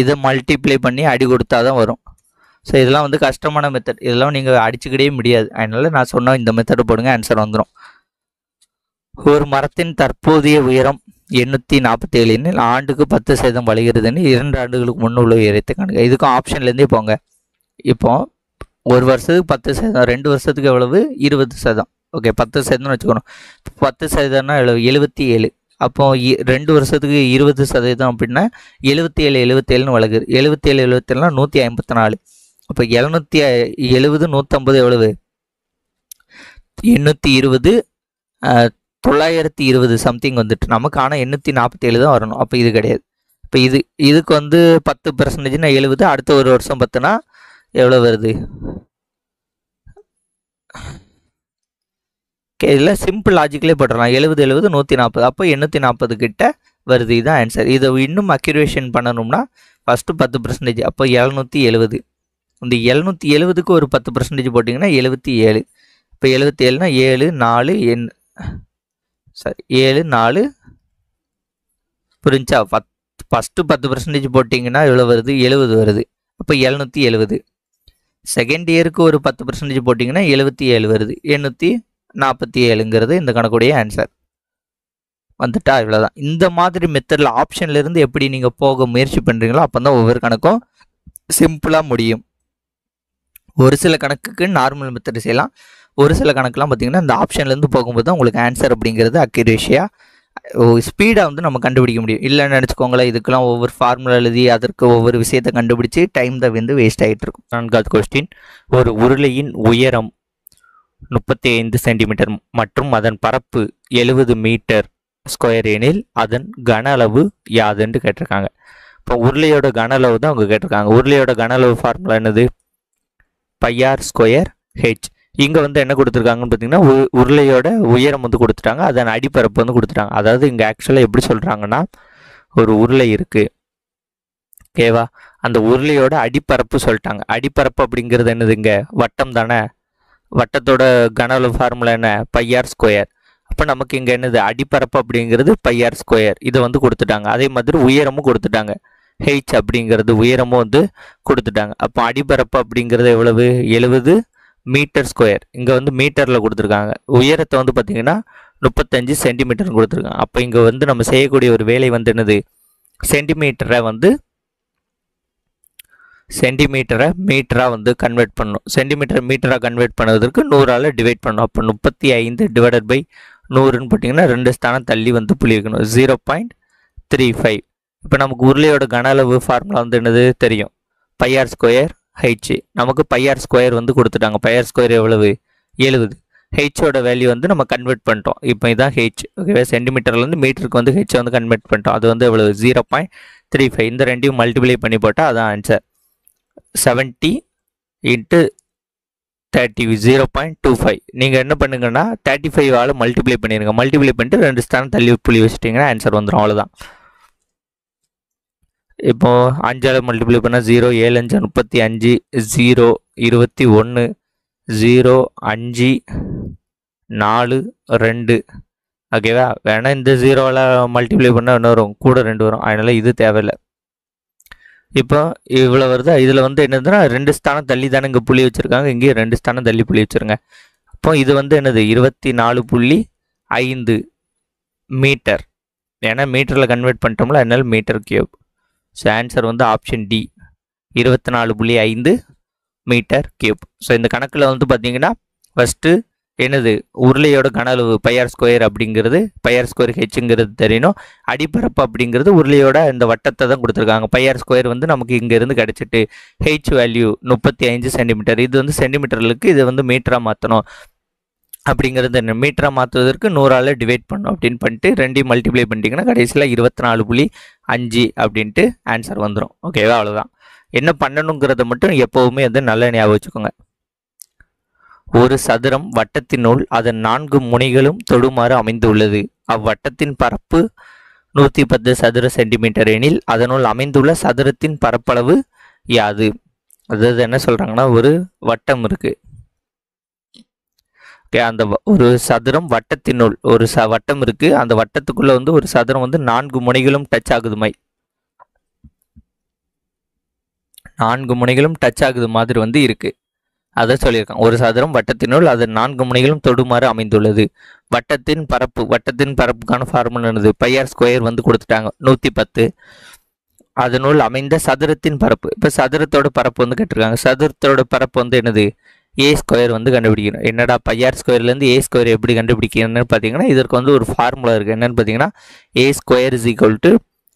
[SPEAKER 1] இதை மல்டிப்ளை பண்ணி அடி கொடுத்தா தான் வரும். ஸோ இதெல்லாம் வந்து கஷ்டமான மெத்தட். இதெல்லாம் நீங்கள் அடிச்சுக்கிட்டே முடியாது. அதனால நான் சொன்ன இந்த மெத்தடு போடுங்க, ஆன்சர் வந்துடும். ஒரு மரத்தின் தற்போதைய உயரம் 847 எனில் ஆண்டுக்கு 10% வளைகிறதுன்னு 2 ஆண்டுகளுக்கு முன் உள்ள உயரத்தை காணுங்க. இதுக்கும் ஆப்ஷன்லேருந்தே போங்க. இப்போ ஒரு வருஷத்துக்கு 10%, 2 வருஷத்துக்கு எவ்வளவு? 20%. ஓகே, 10%ன்னு வச்சுக்கணும். 10%னா 77. அப்போ 2 வருஷத்துக்கு 20% அப்படின்னா 77 வளைகுது. 77 154. அப்போ 770 150 எவ்வளவு? 820 920 சம்திங் வந்துட்டு நமக்கு. ஆனால் 847 தான் வரணும். அப்போ இது கிடையாது. இப்போ இதுக்கு வந்து 10%னா 70. அடுத்த ஒரு வருஷம் 10னா எவ்வளோ வருது? ஓகே, இதில் சிம்பிள் லாஜிக்கலே போட்டுடலாம். 70 140. அப்போ 840 கிட்ட வருது. இதுதான் ஆன்சர். இதை இன்னும் அக்யூரேஷன் பண்ணணும்னா ஃபஸ்ட்டு 10%. அப்போ 770. இந்த 770க்கு ஒரு 10% போட்டிங்கன்னா 77. இப்போ 77னா 7 4 7 4 புரிஞ்சா? ஃபஸ்ட்டு 10% போட்டிங்கன்னா எவ்வளோ வருது? 70 வருது. அப்போ 770. செகண்ட் இயருக்கு ஒரு 10% போட்டிங்கன்னா 77 வருது. 847ங்கிறது இந்த கணக்குடைய ஆன்சர் வந்துட்டா. இவ்வளோதான். இந்த மாதிரி மெத்தடில் ஆப்ஷன்லேருந்து எப்படி நீங்கள் போக முயற்சி பண்ணுறீங்களோ அப்போ தான் ஒவ்வொரு கணக்கும் சிம்பிளாக முடியும். ஒரு சில கணக்குக்கு நார்மல் மெத்தட் செய்யலாம். ஒரு சில கணக்கெலாம் பார்த்திங்கன்னா இந்த ஆப்ஷன்லேருந்து போகும்போது தான் உங்களுக்கு ஆன்சர் அப்படிங்கிறது அக்யூரேஷியாக ஸ்பீடாக வந்து நம்ம கண்டுபிடிக்க முடியும். இல்லைன்னு நினச்சிக்கோங்களேன், இதுக்கெல்லாம் ஒவ்வொரு ஃபார்முலா எழுதி அதற்கு ஒவ்வொரு விஷயத்தை கண்டுபிடிச்சி டைம் தான் வந்து வேஸ்ட் ஆகிட்டு இருக்கும். 4வது கொஸ்டின், ஒரு உருளையின் உயரம் 35 சென்டிமீட்டர் மற்றும் அதன் பரப்பு 70 மீட்டர் ஸ்கொயர் எனில் அதன் கன அளவு யாதுன்னு கேட்டிருக்காங்க. இப்போ உருளையோட கன அளவு தான் அவங்க கேட்டிருக்காங்க. உருளையோட கன அளவு ஃபார்முலா என்னது? πr²h. இங்கே வந்து என்ன கொடுத்துருக்காங்கன்னு பார்த்தீங்கன்னா உருளையோட உயரம் வந்து கொடுத்துட்டாங்க, அதன் அடிப்பரப்பு வந்து கொடுத்துட்டாங்க. அதாவது இங்கே ஆக்சுவலாக எப்படி சொல்கிறாங்கன்னா, ஒரு உருளை இருக்குது, ஓகேவா? அந்த உருளையோட அடிப்பரப்பு சொல்லிட்டாங்க. அடிப்பரப்பு அப்படிங்கிறது என்னதுங்க? வட்டம் தானே. வட்டத்தோட கன அளவு ஃபார்முலா என்ன? πr². அப்போ நமக்கு இங்கே என்னது? அடிப்பரப்பு அப்படிங்கிறது πr². இதை வந்து கொடுத்துட்டாங்க. அதே மாதிரி உயரமும் கொடுத்துட்டாங்க. ஹெச் அப்படிங்கிறது உயரமும் வந்து கொடுத்துட்டாங்க. அப்போ அடிபரப்பு அப்படிங்கிறது எவ்வளவு? 70 மீட்டர் ஸ்கொயர். இங்கே வந்து மீட்டரில் கொடுத்துருக்காங்க. உயரத்தை வந்து பார்த்திங்கன்னா 35 சென்டிமீட்டர் கொடுத்துருக்காங்க. அப்போ இங்கே வந்து நம்ம செய்யக்கூடிய ஒரு வேலை வந்து என்னது? சென்டிமீட்டரை மீட்டராக வந்து கன்வெர்ட் பண்ணணும். சென்டிமீட்டரை மீட்டராக கன்வெர்ட் பண்ணுவதற்கு 100ஆல் டிவைட் பண்ணணும். அப்போ 35 டிவைடட் பை 100ன்னு போட்டிங்கன்னா 2 ஸ்தானம் தள்ளி வந்து புள்ளி வைக்கணும். 0.35. இப்போ நமக்கு உருளையோட கன அளவு ஃபார்முலா வந்து என்னது தெரியும்? Pi r square H. நமக்கு பைஆர் ஸ்கொயர் வந்து கொடுத்துட்டாங்க. பைஆர் ஸ்கொயர் எவ்வளவு? 70. ஹெச்சோட வேல்யூ வந்து நம்ம கன்வெர்ட் பண்ணிட்டோம். இப்போ இதுதான் ஹெச். ஓகேவா? சென்டிமீட்டர்லேருந்து மீட்டருக்கு வந்து ஹெச்சை வந்து கன்வெர்ட் பண்ணிட்டோம். அது வந்து எவ்வளவு? 0.35. இந்த ரெண்டையும் மல்டிப்ளை பண்ணி போட்டால் அதான் ஆன்சர். 70 இன்ட்டு 30 0.25. நீங்கள் என்ன பண்ணுங்கன்னா 35ஆல் மல்டிப்ளை பண்ணிடுங்க. மல்டிப்ளை பண்ணிட்டு 2 ஸ்தானம் தள்ளி புள்ளி வச்சுட்டிங்கன்னா ஆன்சர் வந்துடும். அவ்வளோதான். இப்போது 5ஆல் மல்டிப்ளை பண்ணால் 0, 7 5 35, 0 21, 0 5 4 2. ஓகேவா? வேணால் இந்த 0ஆல் மல்டிப்ளை பண்ணால் என்ன வரும்? கூட 2 வரும். அதனால் இது தேவையில்லை. இப்போ இவ்வளோ வருதா? இதில் வந்து என்னதுன்னா 2 ஸ்தானம் தள்ளி தானே இங்கே புள்ளி வச்சுருக்காங்க. இங்கேயும் 2 ஸ்தானம் தள்ளி புள்ளி வச்சுருங்க. அப்போ இது வந்து என்னது? 24.5 மீட்டர். ஏன்னா மீட்டரில் கன்வெர்ட் பண்ணிட்டோம்ல, அதனால மீட்டர் கியூப். ஸோ ஆன்சர் வந்து option D, 24.5 metre cube. So இந்த கணக்கில் வந்து பார்த்தீங்கன்னா ஃபஸ்ட்டு என்னது? உருளையோட கன அளவு பைஆர் ஸ்கொயர் அப்படிங்கிறது, பைஆர் ஸ்கொயர் ஹெச்ங்கிறது தெரியணும். அடிப்பரப்பு அப்படிங்கிறது உருளையோட இந்த வட்டத்தை தான் கொடுத்துருக்காங்க. பைஆர் ஸ்கொயர் வந்து நமக்கு இங்கேருந்து கிடச்சிட்டு ஹெச் வேல்யூ 35 சென்டிமீட்டர். இது வந்து சென்டிமீட்டர்களுக்கு இதை வந்து மீட்டராக மாற்றணும். அப்படிங்கிறது மீட்டராக மாற்றுவதற்கு 100ஆல் டிவைட் பண்ணணும். அப்படின்னு பண்ணிட்டு 2ஐயும் மல்டிப்ளை பண்ணிட்டீங்கன்னா கடைசியில் 24.5 அப்படின்ட்டு ஆன்சர் வந்துடும். ஓகேவா? அவ்வளோதான். என்ன பண்ணணுங்கிறத மட்டும் எப்போவுமே வந்து நல்லா ஞாபகம் வச்சுக்கோங்க. ஒரு சதுரம் வட்டத்தினுள் அதன் 4 முனைகளும் தொடுமாறு அமைந்துள்ளது. அவ்வட்டத்தின் பரப்பு 110 சதுர சென்டிமீட்டர் எனில் அதனுள் அமைந்துள்ள சதுரத்தின் பரப்பளவு யாது? அதாவது என்ன சொல்கிறாங்கன்னா, ஒரு வட்டம் இருக்குது. ஓகே, அந்த ஒரு சதுரம் வட்டத்தினுள் ஒரு வட்டம் இருக்குது. அந்த வட்டத்துக்குள்ளே வந்து ஒரு சதுரம் வந்து 4 முனைகளும் டச் ஆகுது 4 முனைகளும் டச் ஆகுது மாதிரி வந்து இருக்குது. அதை சொல்லியிருக்காங்க. ஒரு சதுரம் வட்டத்தினுள் அது 4 முனைகளும் தொடுமாறு அமைந்துள்ளது. வட்டத்தின் பரப்புக்கான ஃபார்முலா என்னது? பைஆர் ஸ்கொயர் வந்து கொடுத்துட்டாங்க 110. அதனுள் அமைந்த சதுரத்தின் பரப்பு. இப்போ சதுரத்தோட பரப்பு வந்து கேட்டிருக்காங்க. சதுரத்தோட பரப்பு வந்து என்னது? ஏ ஸ்கொயர் வந்து கண்டுபிடிக்கணும். என்னடா பைஆர் ஸ்கொயர்லேருந்து ஏ ஸ்கொயர் எப்படி கண்டுபிடிக்கணும்னு பார்த்தீங்கன்னா, இதற்கு வந்து ஒரு ஃபார்முலா இருக்குது. என்னென்னு பார்த்தீங்கன்னா, A square is equal to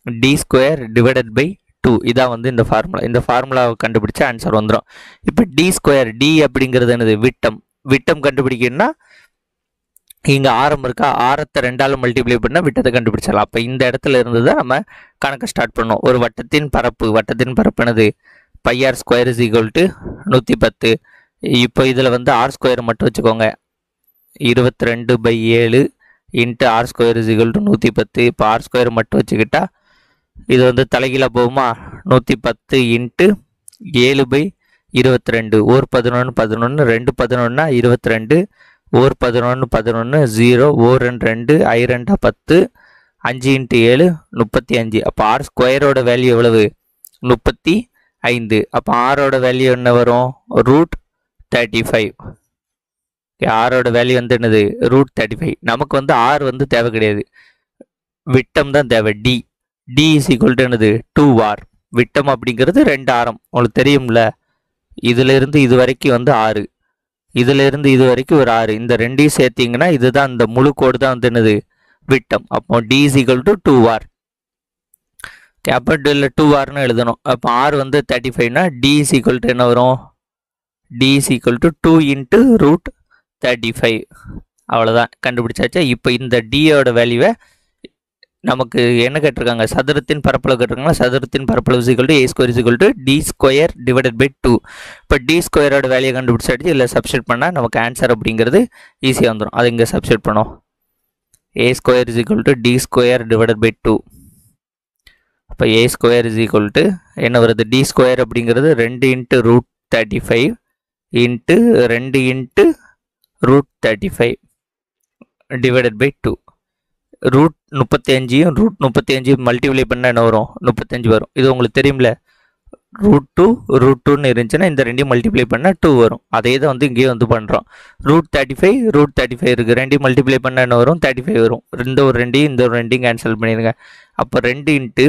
[SPEAKER 1] D square divided by 2. இதான் வந்து இந்த ஃபார்முலா. இந்த ஃபார்முலாவை கண்டுபிடிச்சா ஆன்சர் வந்துடும். இப்போ டி ஸ்கொயர், டி அப்படிங்கிறது என்னது? விட்டம் கண்டுபிடிக்கணும்னா இங்கே ஆரம் இருக்கா? ஆரத்தை 2ஆல் மல்டிப்ளை பண்ணால் விட்டத்தை கண்டுபிடிச்சிடலாம். அப்போ இந்த இடத்துல இருந்து தான் நம்ம கணக்கை ஸ்டார்ட் பண்ணோம். ஒரு வட்டத்தின் பரப்பு என்னது? Pi r square is equal to 110. இப்போ இதில் வந்து ஆர் ஸ்கொயர் மட்டும் வச்சுக்கோங்க. 22/7 into R square is equal to 110. இப்போ ஆர் ஸ்கொயர் மட்டும் வச்சுக்கிட்டா இது வந்து தலைகீழாக போகுமா? 110 இன்ட்டு 7/22. ஓர் 11 11, 2 11 22, ஓர் 11 11, 0 ஓர் 2 ஐ 2 10, 5 இன்ட்டு 7 35. அப்போ ஆர் ஸ்கொயரோட வேல்யூ எவ்வளவு? 35. அப்போ ஆரோட வேல்யூ என்ன வரும்? √35. ஆரோட வேல்யூ வந்து என்னது? √35. நமக்கு வந்து ஆர் வந்து தேவை கிடையாது, விட்டம் தான் தேவை. டி இஸ் ஈக்குவல் டு என்னது? 2r. விட்டம் அப்படிங்கிறது 2 ஆரம், உங்களுக்கு தெரியும்ல. இதிலிருந்து இது வரைக்கும் வந்து 6, இதிலிருந்து இது வரைக்கும் ஒரு 6. இந்த ரெண்டையும் சேர்த்திங்கன்னா இதுதான், இந்த முழு கோடு தான் வந்து என்னது? விட்டம். அப்போ D is equal to 2r. கேபிட்டலில் 2rன்னு எழுதணும். அப்போ ஆர் வந்து 35னா டி இஸ் ஈக்குவல் டு என்ன வரும்? D is equal to 2 into √35. அவ்வளோதான், கண்டுபிடிச்சாச்சா? இப்போ இந்த டியோட வேல்யூவை நமக்கு என்ன கேட்டிருக்காங்க? சதுரத்தின் பரப்பளவு கேட்டிருக்காங்க. சதுரத்தின் பரப்பளவு is equal to A square is equal to D square divided by 2. இப்போ டி ஸ்கொயரோட வேல்யூ கண்டுபிடிச்சாச்சு. இல்லை சப்ஸ்டிட் பண்ணால் நமக்கு ஆன்சர் அப்படிங்கிறது ஈஸியாக வந்துடும். அது இங்கே சப்ஸ்டிட் பண்ணோம். A square is equal to D square divided by 2. அப்போ A square is equal to என்ன வருது? டி ஸ்கொயர் அப்படிங்கிறது 2 into √35 into 2 into √35 divided by 2. Root 35யும் ரூட் 35 மல்டிப்ளை பண்ணால் என்ன வரும்? 35 வரும். இது உங்களுக்கு தெரியும்ல, ரூட் டூன்னு இருந்துச்சுன்னா இந்த ரெண்டையும் மல்டிப்ளை பண்ணால் 2 வரும். அதே தான் வந்து இங்கேயும் வந்து பண்ணுறோம். ரூட் 35 இருக்குது, ரெண்டையும் மல்டிப்ளை பண்ணால் என்ன வரும்? 35 வரும். இந்த ஒரு ரெண்டையும் கேன்சல் பண்ணிடுங்க. அப்போ 2 இன்ட்டு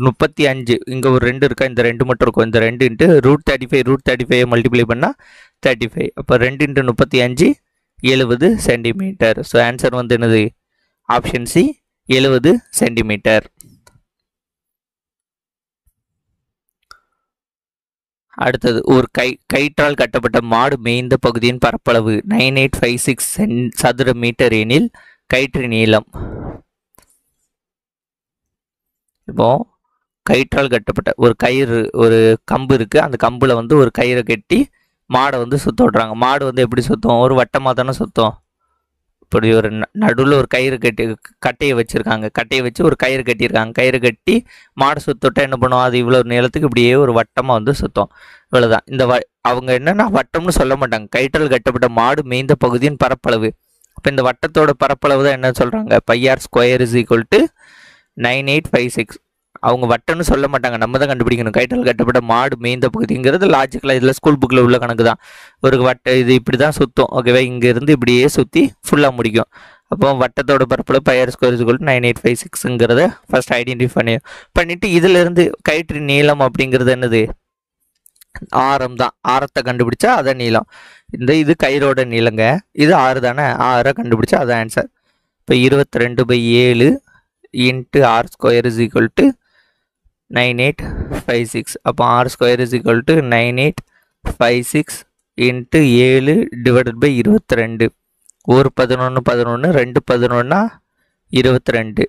[SPEAKER 1] 35, இங்கே ஒரு 2 இருக்கா, இந்த 2 மட்டும் இருக்கும். இந்த 2 இன்ட்டு ரூட் 35 மல்டிப்ளை பண்ணால் 35. அப்போ 2 இன்ட்டு 35 70 சென்டிமீட்டர். ஸோ ஆன்சர் வந்து என்னது? Option C 70 centimetre. அடுத்தது, ஒரு கயிற்றால் கட்டப்பட்ட மாடு மேய்ந்த பகுதியின் பரப்பளவு 9856 சதுர மீட்டர் எனில் கயிற்று நீளம். இப்போ கயிற்றால் கட்டப்பட்ட ஒரு கம்பு இருக்குது. அந்த கம்பில் வந்து ஒரு கயிறை கட்டி மாடை வந்து சுற்ற விட்றாங்க. மாடு வந்து எப்படி சுற்றும்? ஒரு வட்டமாக தானே சுற்றும். இப்படி ஒரு நடுவில் ஒரு கட்டையை வச்சுருக்காங்க. கட்டையை வச்சு ஒரு கயிறு கட்டியிருக்காங்க. கயிறு கட்டி மாடை சுற்றிவிட்டா என்ன பண்ணுவோம்? அது இவ்வளோ நீளத்துக்கு இப்படியே ஒரு வட்டமாக வந்து சுற்றும். இவ்வளோதான். அவங்க என்னென்னா வட்டம்னு சொல்ல மாட்டாங்க. கயிற்றால் கட்டப்பட்ட மாடு மேய்ந்த பகுதியின் பரப்பளவு. இப்போ இந்த வட்டத்தோட பரப்பளவு தான் என்ன சொல்கிறாங்க? πr² = 9856. அவங்க வட்டம்னு சொல்ல மாட்டாங்க, நம்ம தான் கண்டுபிடிக்கணும். கயிற்றால் கட்டப்பட்ட மாடு மேய்ந்த பகுதிங்கிறது லாஜிக்கலாக இதில் ஸ்கூல் புக்கில் உள்ள கணக்கு தான். ஒரு இது இப்படி தான் சுற்றும். ஓகேவா? இங்கேருந்து இப்படியே சுற்றி ஃபுல்லாக முடிக்கும். அப்போ வட்டத்தோட பரப்பளவு πr² = 9856ங்கிறத ஃபர்ஸ்ட் ஐடென்டிஃபை பண்ணிவிட்டு இதிலிருந்து கயிற்று நீளம் அப்படிங்கிறது என்னது? ஆரம் தான். ஆரத்தை கண்டுபிடிச்சா அதான் நீளம். இது கயிறோட நீளங்க. இது 6 தானே? 6 கண்டுபிடிச்சா அதான் ஆன்சர். இப்போ 22/7 × r² = 9856. அப்போ r² = 9856 × 7 / 22. ஒரு 11 11, 2 11 22.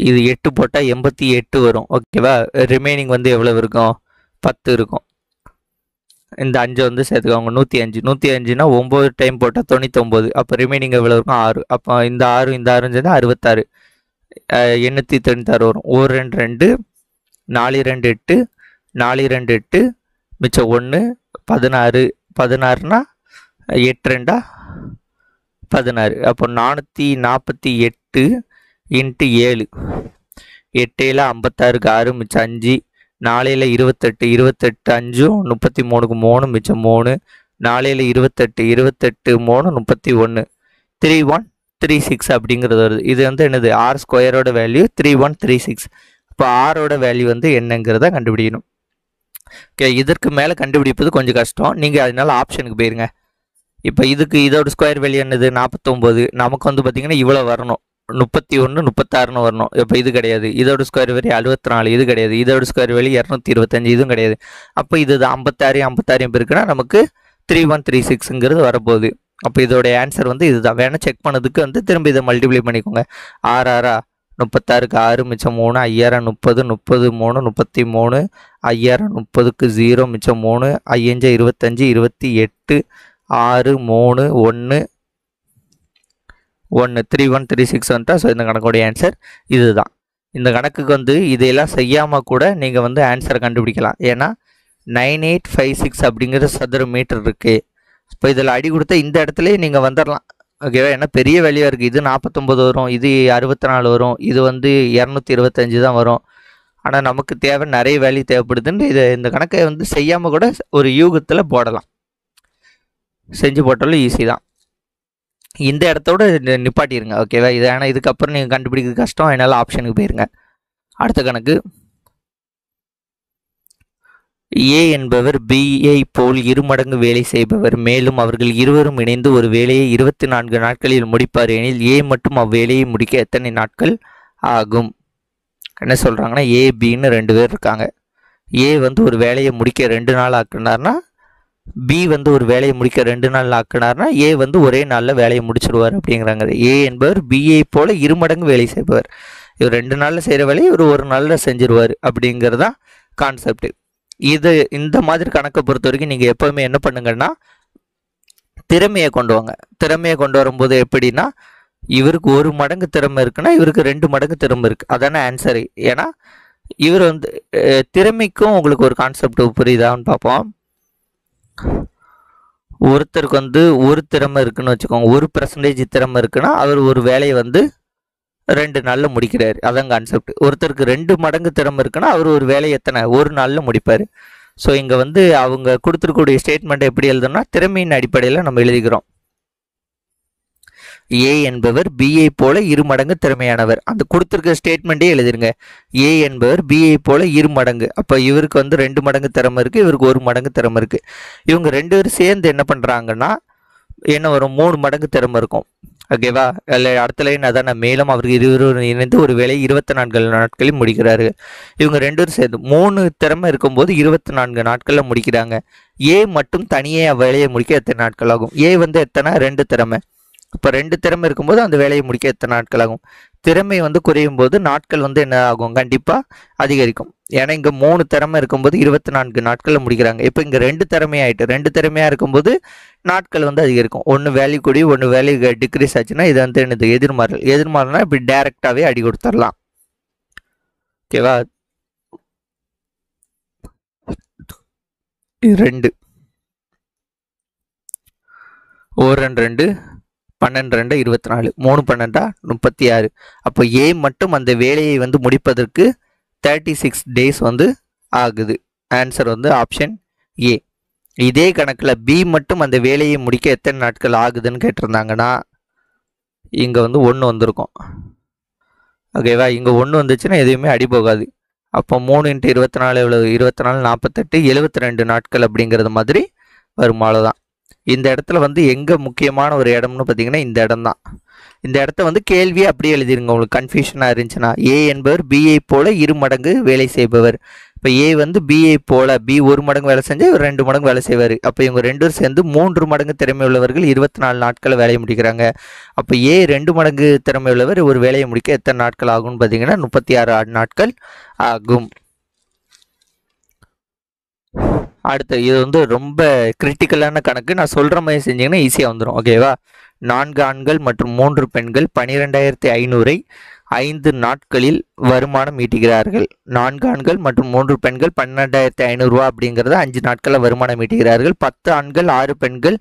[SPEAKER 1] இது 8 போட்டால் 88 வரும். ஓகேவா? ரிமைனிங் வந்து எவ்வளோ இருக்கும்? 10 இருக்கும். இந்த 5 வந்து சேர்த்துக்கோங்க. 105. 105னா 9 டைம் போட்டால் 99. அப்போ ரிமைனிங் எவ்வளோ இருக்கும்? 6. அப்போ இந்த 6 சேர்ந்து 66. 896 வரும். 1 2 2, 4 2 8, 4 2 8, மிச்சம் 1 16. 16னா 8 2 16. அப்போ 448 × 7. 8 56க்கு 6, மிச்சம் 5. 4 28, 28 5 33க்கு 3, மிச்சம் 3. 4 28, 28 3 31. 3136 அப்படிங்கிறது வருது. இது வந்து என்னது? r² value 3136. இப்போ ஆரோட வேல்யூ வந்து என்னங்கிறத கண்டுபிடிக்கணும். ஓகே, இதற்கு மேலே கண்டுபிடிப்பது கொஞ்சம் கஷ்டம். நீங்கள் அதனால ஆப்ஷனுக்கு போயிருங்க. இப்போ இதோட ஸ்கொயர் வேல்யூ என்னது? 49. நமக்கு வந்து பார்த்திங்கன்னா இவ்வளோ வரணும், 31 36ன்னு வரணும். இப்போ இது கிடையாது. இதோட ஸ்கொயர் வேல்யூ 64. இது கிடையாது. இதோட ஸ்கொயர் வேல்யூ 225. இதுவும் கிடையாது. அப்போ இது 56 56 இருக்குன்னா நமக்கு 3136ங்கிறது வரப்போகுது. அப்போ இதோட ஆன்சர் வந்து இதுதான். வேணால் செக் பண்ணதுக்கு வந்து திரும்ப இதை மல்டிப்ளை பண்ணிக்கோங்க. 6 6 36க்கு 6, மிச்சம் 3. 5030 30 3 33. 5030க்கு 0, மிச்சம் 3. 5 25 28 6 3 1 1. 3136 வந்துட்டா. ஸோ இந்த கணக்கோடைய ஆன்சர் இதுதான். இந்த கணக்குக்கு வந்து இதையெல்லாம் செய்யாமல் கூட நீங்கள் வந்து ஆன்சரை கண்டுபிடிக்கலாம். ஏன்னா 9856 அப்படிங்கிற சதுர மீட்டர் இருக்குது. இப்போ இதில் அடி கொடுத்தா இந்த இடத்துலையே நீங்கள் வந்துடலாம். ஓகேவா? ஏன்னா பெரிய வேல்யூவாக இருக்குது. இது 49 வரும், இது 64 வரும், இது வந்து 225 தான் வரும். ஆனால் நமக்கு தேவை நிறைய வேல்யூ தேவைப்படுதுன்னு இந்த கணக்கை வந்து செய்யாமல் கூட ஒரு யூகத்தில் போடலாம். செஞ்சு போட்டாலும் ஈஸி தான். இந்த இடத்தோட நிப்பாட்டிடுங்க. ஓகேவா? இது ஆனால் இதுக்கப்புறம் நீங்கள் கண்டுபிடிக்கிறது கஷ்டம். அதனால ஆப்ஷனுக்கு போயிருங்க. அடுத்த கணக்கு, ஏ என்பவர் பிஐ போல் 2 மடங்கு வேலை செய்பவர். மேலும் அவர்கள் இருவரும் இணைந்து ஒரு வேலையை 24 நாட்களில் முடிப்பார் எனில் ஏ மட்டும் அவ்வேலையை முடிக்க எத்தனை நாட்கள் ஆகும்? என்ன சொல்கிறாங்கன்னா, ஏ பின்னு 2 பேர் இருக்காங்க. ஏ வந்து ஒரு வேலையை முடிக்க 2 நாள் ஆக்குனார்னா, பி வந்து ஒரு வேலையை முடிக்க 2 நாள் ஆக்குனார்னா, ஏ வந்து ஒரே நாளில் வேலையை முடிச்சிடுவார் அப்படிங்கிறாங்க. ஏ என்பவர் பிஐ போல 2 மடங்கு வேலை செய்பவர். இவர் 2 நாளில் செய்கிற வேலையை இவர் 1 நாளில் செஞ்சிருவார் அப்படிங்கிறது தான் கான்செப்ட். இந்த மாதிரி கணக்கை பொறுத்த வரைக்கும் நீங்கள் எப்போவுமே என்ன பண்ணுங்கன்னா, திறமையை கொண்டு வாங்க. திறமையை கொண்டு வரும்போது எப்படின்னா, இவருக்கு 1 மடங்கு திறமை இருக்குன்னா இவருக்கு 2 மடங்கு திறமை இருக்குது. அதானே ஆன்சரு. ஏன்னா இவர் வந்து திறமைக்கும் உங்களுக்கு ஒரு கான்செப்ட் புரியுதான்னு பார்ப்போம். ஒருத்தருக்கு வந்து 1 திறமை இருக்குன்னு வச்சுக்கோங்க, 1% திறமை இருக்குன்னா அவர் ஒரு வேலையை வந்து 2 நாளில் முடிக்கிறாரு. அதான் கான்செப்ட். ஒருத்தருக்கு 2 மடங்கு திறமை இருக்குன்னா அவர் ஒரு வேலையை எத்தனை ஒரு நாளில் முடிப்பார். ஸோ இங்கே வந்து அவங்க கொடுத்துருக்கூடிய ஸ்டேட்மெண்ட்டை எப்படி எழுதணும்னா திறமையின் அடிப்படையில் நம்ம எழுதிக்கிறோம். ஏ என்பவர் பிஐ போல 2 மடங்கு திறமையானவர். அந்த கொடுத்துருக்க ஸ்டேட்மெண்ட்டே எழுதிருங்க. ஏ என்பவர் பிஐ போல 2 மடங்கு. அப்போ இவருக்கு வந்து 2 மடங்கு திறமை இருக்குது, இவருக்கு 1 மடங்கு திறமை இருக்குது. இவங்க 2 பேரும் சேர்ந்து என்ன பண்ணுறாங்கன்னா என்ன வரும் 3 மடங்கு திறமை இருக்கும். ஓகேவா? இல்லை அடுத்த லைன் அதான் மேலும் அவருக்கு இருவரும் இணைந்து ஒரு வேலை 24 நாட்களில் முடிக்கிறாரு. இவங்க 2 பேரும் சேர்ந்து 3 திறமை இருக்கும்போது 24 நாட்களில் முடிக்கிறாங்க. ஏ மட்டும் தனியே வேலையை முடிக்க எத்தனை நாட்கள் ஆகும்? ஏ வந்து எத்தனை 2 திறமை. இப்போ 2 திறமை இருக்கும்போது அந்த வேலையை முடிக்க எத்தனை நாட்கள் ஆகும்? திறமை வந்து குறையும் போது நாட்கள் வந்து என்ன ஆகும்? கண்டிப்பாக அதிகரிக்கும். ஏன்னா இங்கே 3 திறமை இருக்கும்போது 24 நாட்களில் முடிக்கிறாங்க. இப்போ இங்கே 2 திறமையாயிட்டு 2 திறமையாக இருக்கும்போது நாட்கள் வந்து அதிகரிக்கும். ஒன்று வேல்யூ கூடி ஒன்று வேல்யூ டிக்ரீஸ் ஆச்சுன்னா இது வந்து என்னது எதிர்மாறல். எதிர்மாறல்னா இப்படி டைரெக்டாகவே அடி கொடுத்துடலாம். ஓகேவா? 2 1 2 12 2 24 3 12 36. அப்போ ஏ மட்டும் அந்த வேலையை வந்து முடிப்பதற்கு 36 டேஸ் வந்து ஆகுது. ஆன்சர் வந்து ஆப்ஷன் ஏ. இதே கணக்கில் பி மட்டும் அந்த வேலையை முடிக்க எத்தனை நாட்கள் ஆகுதுன்னு கேட்டிருந்தாங்கன்னா இங்கே வந்து 1 வந்திருக்கும். ஓகேவா? இங்கே 1 வந்துச்சுன்னா எதுவுமே அடி போகாது. அப்போ 3 × 24 எவ்வளவு? 24 48 72 நாட்கள் அப்படிங்கிறது மாதிரி வரும். அவ்வளோதான். இந்த இடத்துல வந்து எங்கே முக்கியமான ஒரு இடம்னு பார்த்தீங்கன்னா இந்த இடம் தான். இந்த இடத்த வந்து கேள்வியே அப்படியே எழுதிருங்க. உங்களுக்கு கன்ஃபியூஷனாக இருந்துச்சுன்னா ஏ என்பவர் பிஐ போல 2 மடங்கு வேலை செய்பவர். இப்போ ஏ வந்து பிஐ போல பி 1 மடங்கு வேலை செஞ்சால் இவர் 2 மடங்கு வேலை செய்வார். அப்போ இவங்க 2 பேரும் சேர்ந்து 3 மடங்கு திறமை உள்ளவர்கள் 24 நாட்கள் வேலையை முடிக்கிறாங்க. அப்போ ஏ 2 மடங்கு திறமை உள்ளவர் ஒரு வேலையை முடிக்க எத்தனை நாட்கள் ஆகும்னு பார்த்தீங்கன்னா 36 நாட்கள் ஆகும். அடுத்து இது வந்து ரொம்ப கிரிட்டிக்கலான கணக்கு. நான் சொல்கிற மாதிரி செஞ்சிங்கன்னா ஈஸியாக வந்துடும். ஓகேவா? 4 ஆண்கள் மற்றும் 3 பெண்கள் 12,500 5 நாட்களில் வருமானம் ஈட்டுகிறார்கள். 4 ஆண்கள் மற்றும் 3 பெண்கள் 12,500 ரூபா அப்படிங்கிறத 5 நாட்களில் வருமானம் ஈட்டுகிறார்கள். 10 ஆண்கள் 6 பெண்கள்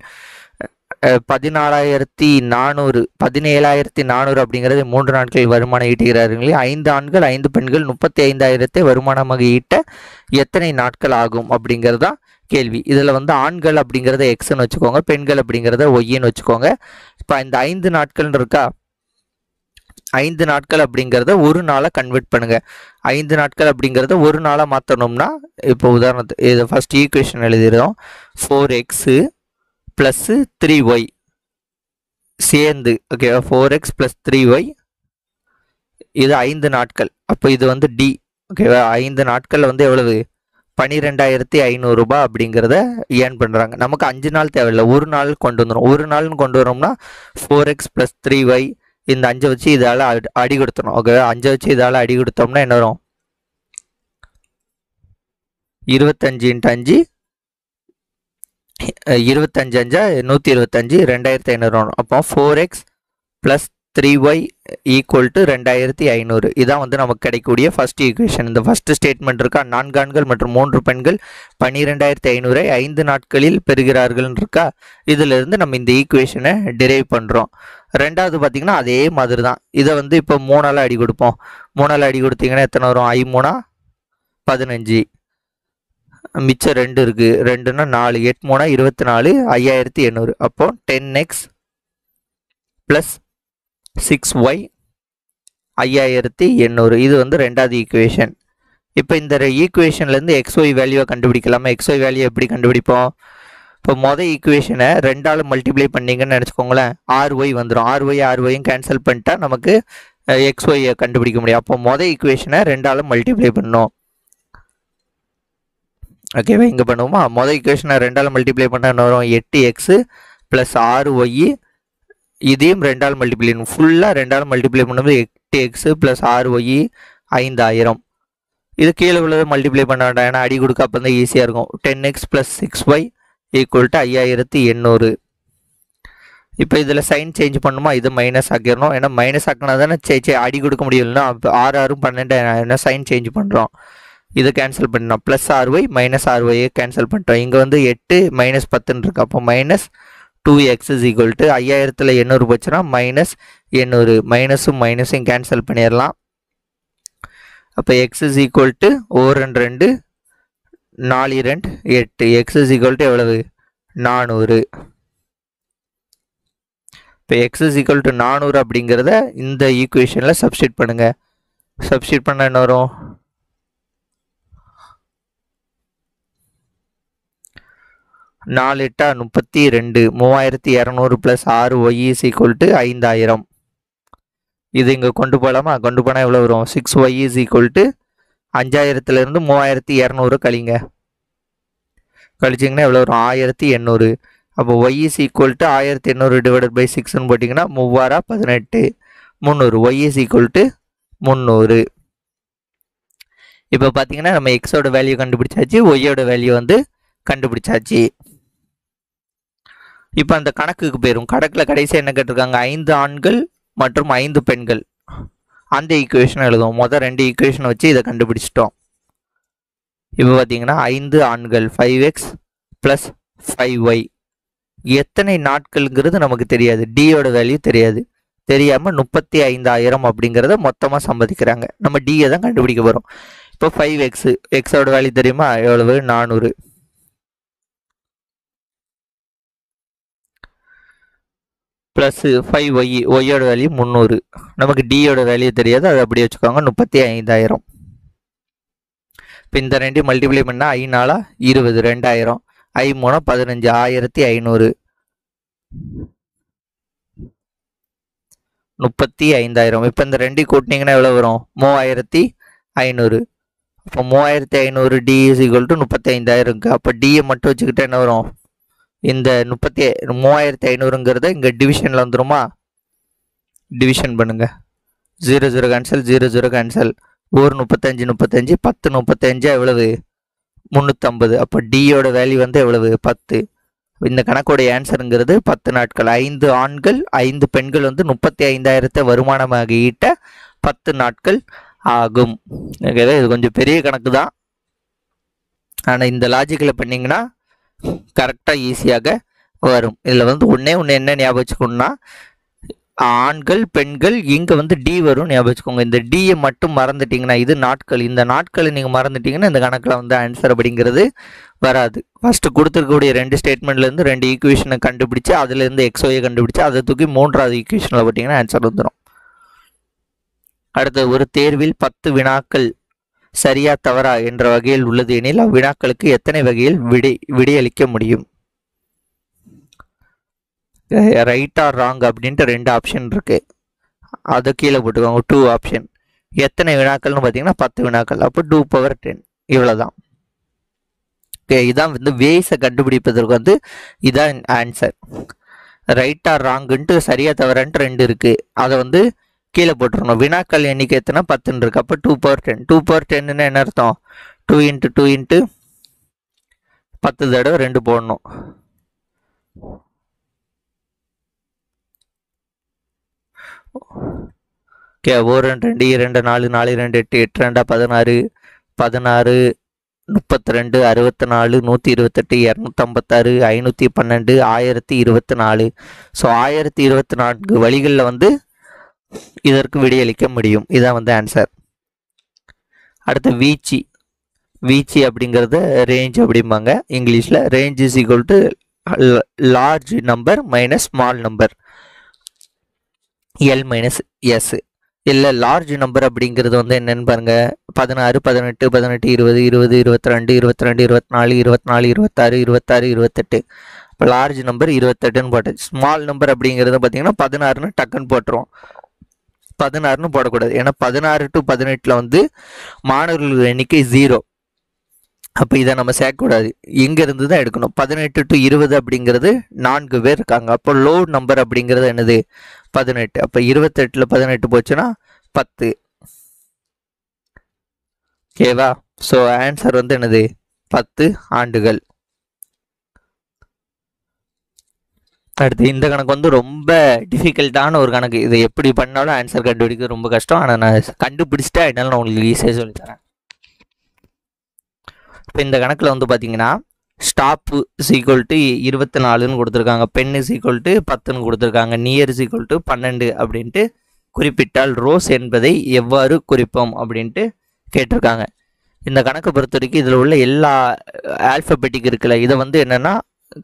[SPEAKER 1] 14,400 17,400 அப்படிங்கிறது 3 நாட்களில் வருமானம் ஈட்டுகிறார்கள். 5 ஆண்கள் 5 பெண்கள் 35,000 வருமானமாக ஈட்ட எத்தனை நாட்கள் ஆகும் அப்படிங்கிறது தான் கேள்வி. இதில் வந்து ஆண்கள் அப்படிங்கிறத எக்ஸ்ன்னு வச்சுக்கோங்க, பெண்கள் அப்படிங்கிறத ஒய்ன்னு வச்சுக்கோங்க. இப்போ இந்த 5 நாட்கள் இருக்கா, 5 நாட்கள் அப்படிங்கிறத ஒரு நாளாக கன்வெர்ட் பண்ணுங்கள். 5 நாட்கள் அப்படிங்கிறத ஒரு நாளாக மாற்றணும்னா இப்போ உதாரணத்துக்கு இதை ஃபஸ்ட் ஈக்குவேஷன் எழுதிடுறோம். 4x + 3y சேர்ந்து ஓகேவா? 4x + 3y இது 5 நாட்கள். அப்போ இது வந்து டி. ஓகேவா? 5 நாட்களில் வந்து எவ்வளவு? 12,500 ரூபாய் அப்படிங்கிறத ஏர்ன் பண்ணுறாங்க. நமக்கு 5 நாள் தேவையில்லை, ஒரு நாள் கொண்டு வந்துடும். ஒரு நாள்னு கொண்டு வரோம்னா 4x + 3y இந்த 5 வச்சு இதால் அடி கொடுத்துடும். ஓகேவா? 5 வச்சு இதால் அடி கொடுத்தோம்னா என்ன வரும்? 25 × 5 25 5 125 2500 வரும். அப்போ 4x + 3y = 2500. இதான் வந்து நமக்கு கிடைக்கக்கூடிய ஃபர்ஸ்ட் ஈக்குவேஷன். இந்த ஃபர்ஸ்ட் ஸ்டேட்மெண்ட் இருக்கா, 4 ஆண்கள் மற்றும் 3 பெண்கள் 12,500 5 நாட்களில் பெறுகிறார்கள் இருக்கா, இதிலிருந்து நம்ம இந்த ஈக்குவேஷனை டிரைவ் பண்ணுறோம். ரெண்டாவது பார்த்தீங்கன்னா அதே மாதிரி தான். இதை வந்து இப்போ 3ஆல் அடி கொடுப்போம். 3ஆல் அடி கொடுத்தீங்கன்னா எத்தனை வரும்? 5 3 15, மிச்சம் 2 இருக்குது, 2ன்னா 4, 8 3 24 5800. அப்போ 10x + 6y 5800. இது வந்து ரெண்டாவது ஈக்குவேஷன். இப்போ இந்த ஈக்குவேஷன்லேருந்து XY வேல்யூவை கண்டுபிடிக்கலாமா? XY வேல்யூ எப்படி கண்டுபிடிப்போம்? இப்போ மொதல் ஈக்குவேஷனை 2ஆல் மல்டிப்ளை பண்ணிங்கன்னு நினச்சிக்கோங்களேன், RY வந்துடும். RYயும் கேன்சல் பண்ணிட்டா நமக்கு XYயை கண்டுபிடிக்க முடியும். அப்போ மொதல் ஈக்குவேஷனை 2ஆல் மல்டிப்ளை பண்ணணும். ஓகேவா? இங்கே பண்ணுவோமா? மொதல் ஈக்குவேஷனை 2ஆல் மல்டிப்ளை பண்ணால் என்ன வரும்? 8x + 6y இதையும் 2ஆல் மல்டிப்ளை பண்ணணும். ஃபுல்லாக 2ஆல் மல்டிப்ளை பண்ணும்போது 8x + 6y 5000. இது கீழே உள்ளதை மல்டிப்ளை பண்ண வேண்டாம், ஏன்னா அடி கொடுக்க அப்போ தான் ஈஸியாக இருக்கும். 10x + 6y = 5800. இப்போ இதில் சைன் சேஞ்ச் பண்ணுமா? இது மைனஸ் ஆக்கிடணும், ஏன்னா மைனஸ் ஆக்கினா தானே அடி கொடுக்க முடியலன்னா. அப்போ 6 12 என்ன சைன் சேஞ்ச் பண்ணுறோம், இதை கேன்சல் பண்ணோம். +6y - 6y கேன்சல் பண்ணிட்டோம். இங்கே வந்து 8 - 10 இருக்கு. அப்போ 2x is equal to 5000ல் 800 போச்சுன்னா -800 மைனஸும் மைனஸும் கேன்சல் பண்ணிடலாம். அப்போ x is equal to 2 4 2 8 x is equal to எவ்வளவு 400. இப்போ x is equal to 400 அப்படிங்கிறத இந்த ஈக்குவேஷனில் சப்ஸ்டிட் பண்ணுங்க. சப்ஸ்டிட் பண்ண என்ன வரும் 4 8 32 3200 + 6y is equal to 5000. இது இங்கே கொண்டு போகலாமா? கொண்டு போனால் எவ்வளோ வரும் 6y is equal to 5000லேருந்து 3200 கழிங்க. கழிச்சிங்கன்னா எவ்வளோ வரும் 1800. அப்போ y is equal to 1800 divided by 6ன்னு போட்டிங்கன்னா 3 18 300 y is equal to 300. இப்போ பார்த்தீங்கன்னா நம்ம எக்ஸோட வேல்யூ கண்டுபிடிச்சாச்சு, ஒய்யோட வேல்யூ வந்து கண்டுபிடிச்சாச்சு. இப்போ அந்த கணக்குக்கு போயிடும். கணக்கில் கடைசியாக என்ன கேட்டிருக்காங்க 5 ஆண்கள் மற்றும் 5 பெண்கள். அந்த ஈக்குவேஷனை எழுதுவோம். மொதல் 2 ஈக்குவேஷனை வச்சு இதை கண்டுபிடிச்சிட்டோம். இப்போ பார்த்தீங்கன்னா 5 ஆண்கள் 5x + 5y எத்தனை நாட்கள்ங்கிறது நமக்கு தெரியாது, டியோட வேல்யூ தெரியாது. தெரியாமல் 35000 அப்படிங்கிறத மொத்தமாக சம்பாதிக்கிறாங்க. நம்ம டியை தான் கண்டுபிடிக்க போகிறோம். இப்போ 5x எக்ஸோட வேல்யூ தெரியுமா எவ்வளவு 400 ப்ளஸ் 5y ஒய்யோட வேல்யூ 300. நமக்கு டியோட வேல்யூ தெரியாது, அதை அப்படியே வச்சுக்கோங்க 35000. இப்போ இந்த 2 மல்டிப்ளை பண்ணால் 5 4 20 2000 5 3 15 1500 35000. இப்போ இந்த 2 கூட்டினீங்கன்னா எவ்வளோ வரும் 3500. அப்போ 3500 டி இஸ் ஈக்குவல் டு 35000. அப்போ டியை மட்டும் வச்சுக்கிட்டா என்ன வரும் இந்த 3500ங்கிறத இங்கே டிவிஷனில் வந்துருமா? டிவிஷன் பண்ணுங்க. 0 0 கேன்சல் 0 0 கேன்சல். ஒரு 35 35 10 35 எவ்வளவு 350. அப்போ டியோட வேல்யூ வந்து எவ்வளவு 10. இந்த கணக்கோட ஆன்சருங்கிறது 10 நாட்கள். 5 ஆண்கள் 5 பெண்கள் வந்து 35000 வருமானமாக ஈட்ட 10 நாட்கள் ஆகும். ஓகேவா? இது கொஞ்சம் பெரிய கணக்கு தான், ஆனால் இந்த லாஜிக்கில் பண்ணிங்கன்னா கரெக்டாக ஈஸியாக வரும். இதில் வந்து ஒன்று என்ன ஞாபகம் வச்சுக்கணும்னா ஆண்கள் பெண்கள் இங்கே வந்து டி வரும் ஞாபகம் வச்சுக்கோங்க. இந்த டியை மட்டும் மறந்துட்டிங்கன்னா இது நாட்கள், இந்த நாட்களை நீங்கள் மறந்துட்டிங்கன்னா இந்த கணக்கில் வந்து ஆன்சர் அப்படிங்கிறது வராது. ஃபஸ்ட்டு கொடுத்துருக்கக்கூடிய 2 ஸ்டேட்மெண்ட்லேருந்து 2 ஈக்குவேஷனை கண்டுபிடிச்சி அதுலேருந்து எக்ஸ்ஒயை கண்டுபிடிச்சி அதை தூக்கி 3வது ஈக்குவேஷனில் போட்டிங்கன்னா ஆன்சர் வந்துடும். அடுத்து ஒரு தேர்வில் 10 வினாக்கள் சரியா தவறா என்ற வகையில் உள்ளது எனில் அவ்வினாக்களுக்கு எத்தனை வகையில் விடையளிக்க முடியும்? ரைட் ஆர் ராங் அப்படின்ட்டு 2 ஆப்ஷன் இருக்கு, அதை கீழே போட்டுக்கோங்க. 2 ஆப்ஷன். எத்தனை வினாக்கள்னு பார்த்தீங்கன்னா 10 வினாக்கள். அப்போ 2^10 இவ்வளோதான். ஓகே, இதான் வந்து வேஸை கண்டுபிடிப்பதற்கு வந்து இதான் ஆன்சர். ரைட் ஆர் ராங்குன்ட்டு சரியா தவறான்ட்டு 2 இருக்கு, அதை வந்து கீழே போட்டுருணும். வினாக்கள் எண்ணிக்கை எத்தனை 10 இருக்கு. அப்போ 2^10. 2^10 என்ன அர்த்தம் 2 × 2 × 10 தடவை 2 போடணும். ஓகே, 1 2 2 4 4 2 8 8 2 16 16 32 64 128 256 512 1024. ஸோ 1024 வழிகளில் வந்து இதற்கு விடையளிக்க முடியும். இதான் வந்து ஆன்சர். அடுத்து வீச்சு. வீச்சு அப்படிங்கிறது ரேஞ்ச் அப்படிம்பாங்க இங்கிலீஷில். Range is equal to large number minus small number L minus S. இல்லை லார்ஜ் நம்பர் அப்படிங்கிறது வந்து என்னென்னு பாருங்கள் 16 18 18 20 20 22 22 24 24 26 26 28. இப்போ லார்ஜ் நம்பர் 28ன்னு போட்டாச்சு. ஸ்மால் நம்பர் அப்படிங்கிறது பார்த்தீங்கன்னா 16ன்னு டக்குன்னு போட்டுருவோம். 16ன்னு போடக்கூடாது, ஏன்னா 16 to 18 வந்து மாணவர்கள் எண்ணிக்கை 0. அப்போ இதை நம்ம சேர்க்கக்கூடாது, இங்கேருந்து தான் எடுக்கணும். 18 to 20 அப்படிங்கிறது 4 பேர் இருக்காங்க. அப்போ லோ நம்பர் அப்படிங்கிறது என்னது 18. அப்போ 28ல் 18 போச்சுன்னா 10. ஓகேவா? ஸோ ஆன்சர் வந்து என்னது 10 ஆண்டுகள். அடுத்து இந்த கணக்கு வந்து ரொம்ப டிஃபிகல்ட்டான ஒரு கணக்கு. இதை எப்படி பண்ணாலும் ஆன்சர் கண்டுபிடிக்க ரொம்ப கஷ்டம். ஆனால் நான் கண்டுபிடிச்சிட்டா என்னால் நான் உங்களுக்கு ஈஸியாக சொல்லித்தரேன். இப்போ இந்த கணக்கில் வந்து பார்த்தீங்கன்னா ஸ்டாப்பு ஈக்குவல் டு 24ன்னு கொடுத்துருக்காங்க, பென் ஈக்குவல் டு 10ன்னு கொடுத்துருக்காங்க, நியர் ஈக்குவல் டு 12 அப்படின்ட்டு குறிப்பிட்டால் ரோஸ் என்பதை எவ்வாறு குறிப்போம் அப்படின்ட்டு கேட்டிருக்காங்க. இந்த கணக்கை பொறுத்த வரைக்கும் இதில் உள்ள எல்லா ஆல்ஃபபெட்டிக் இருக்குல்ல, இதை வந்து என்னென்னா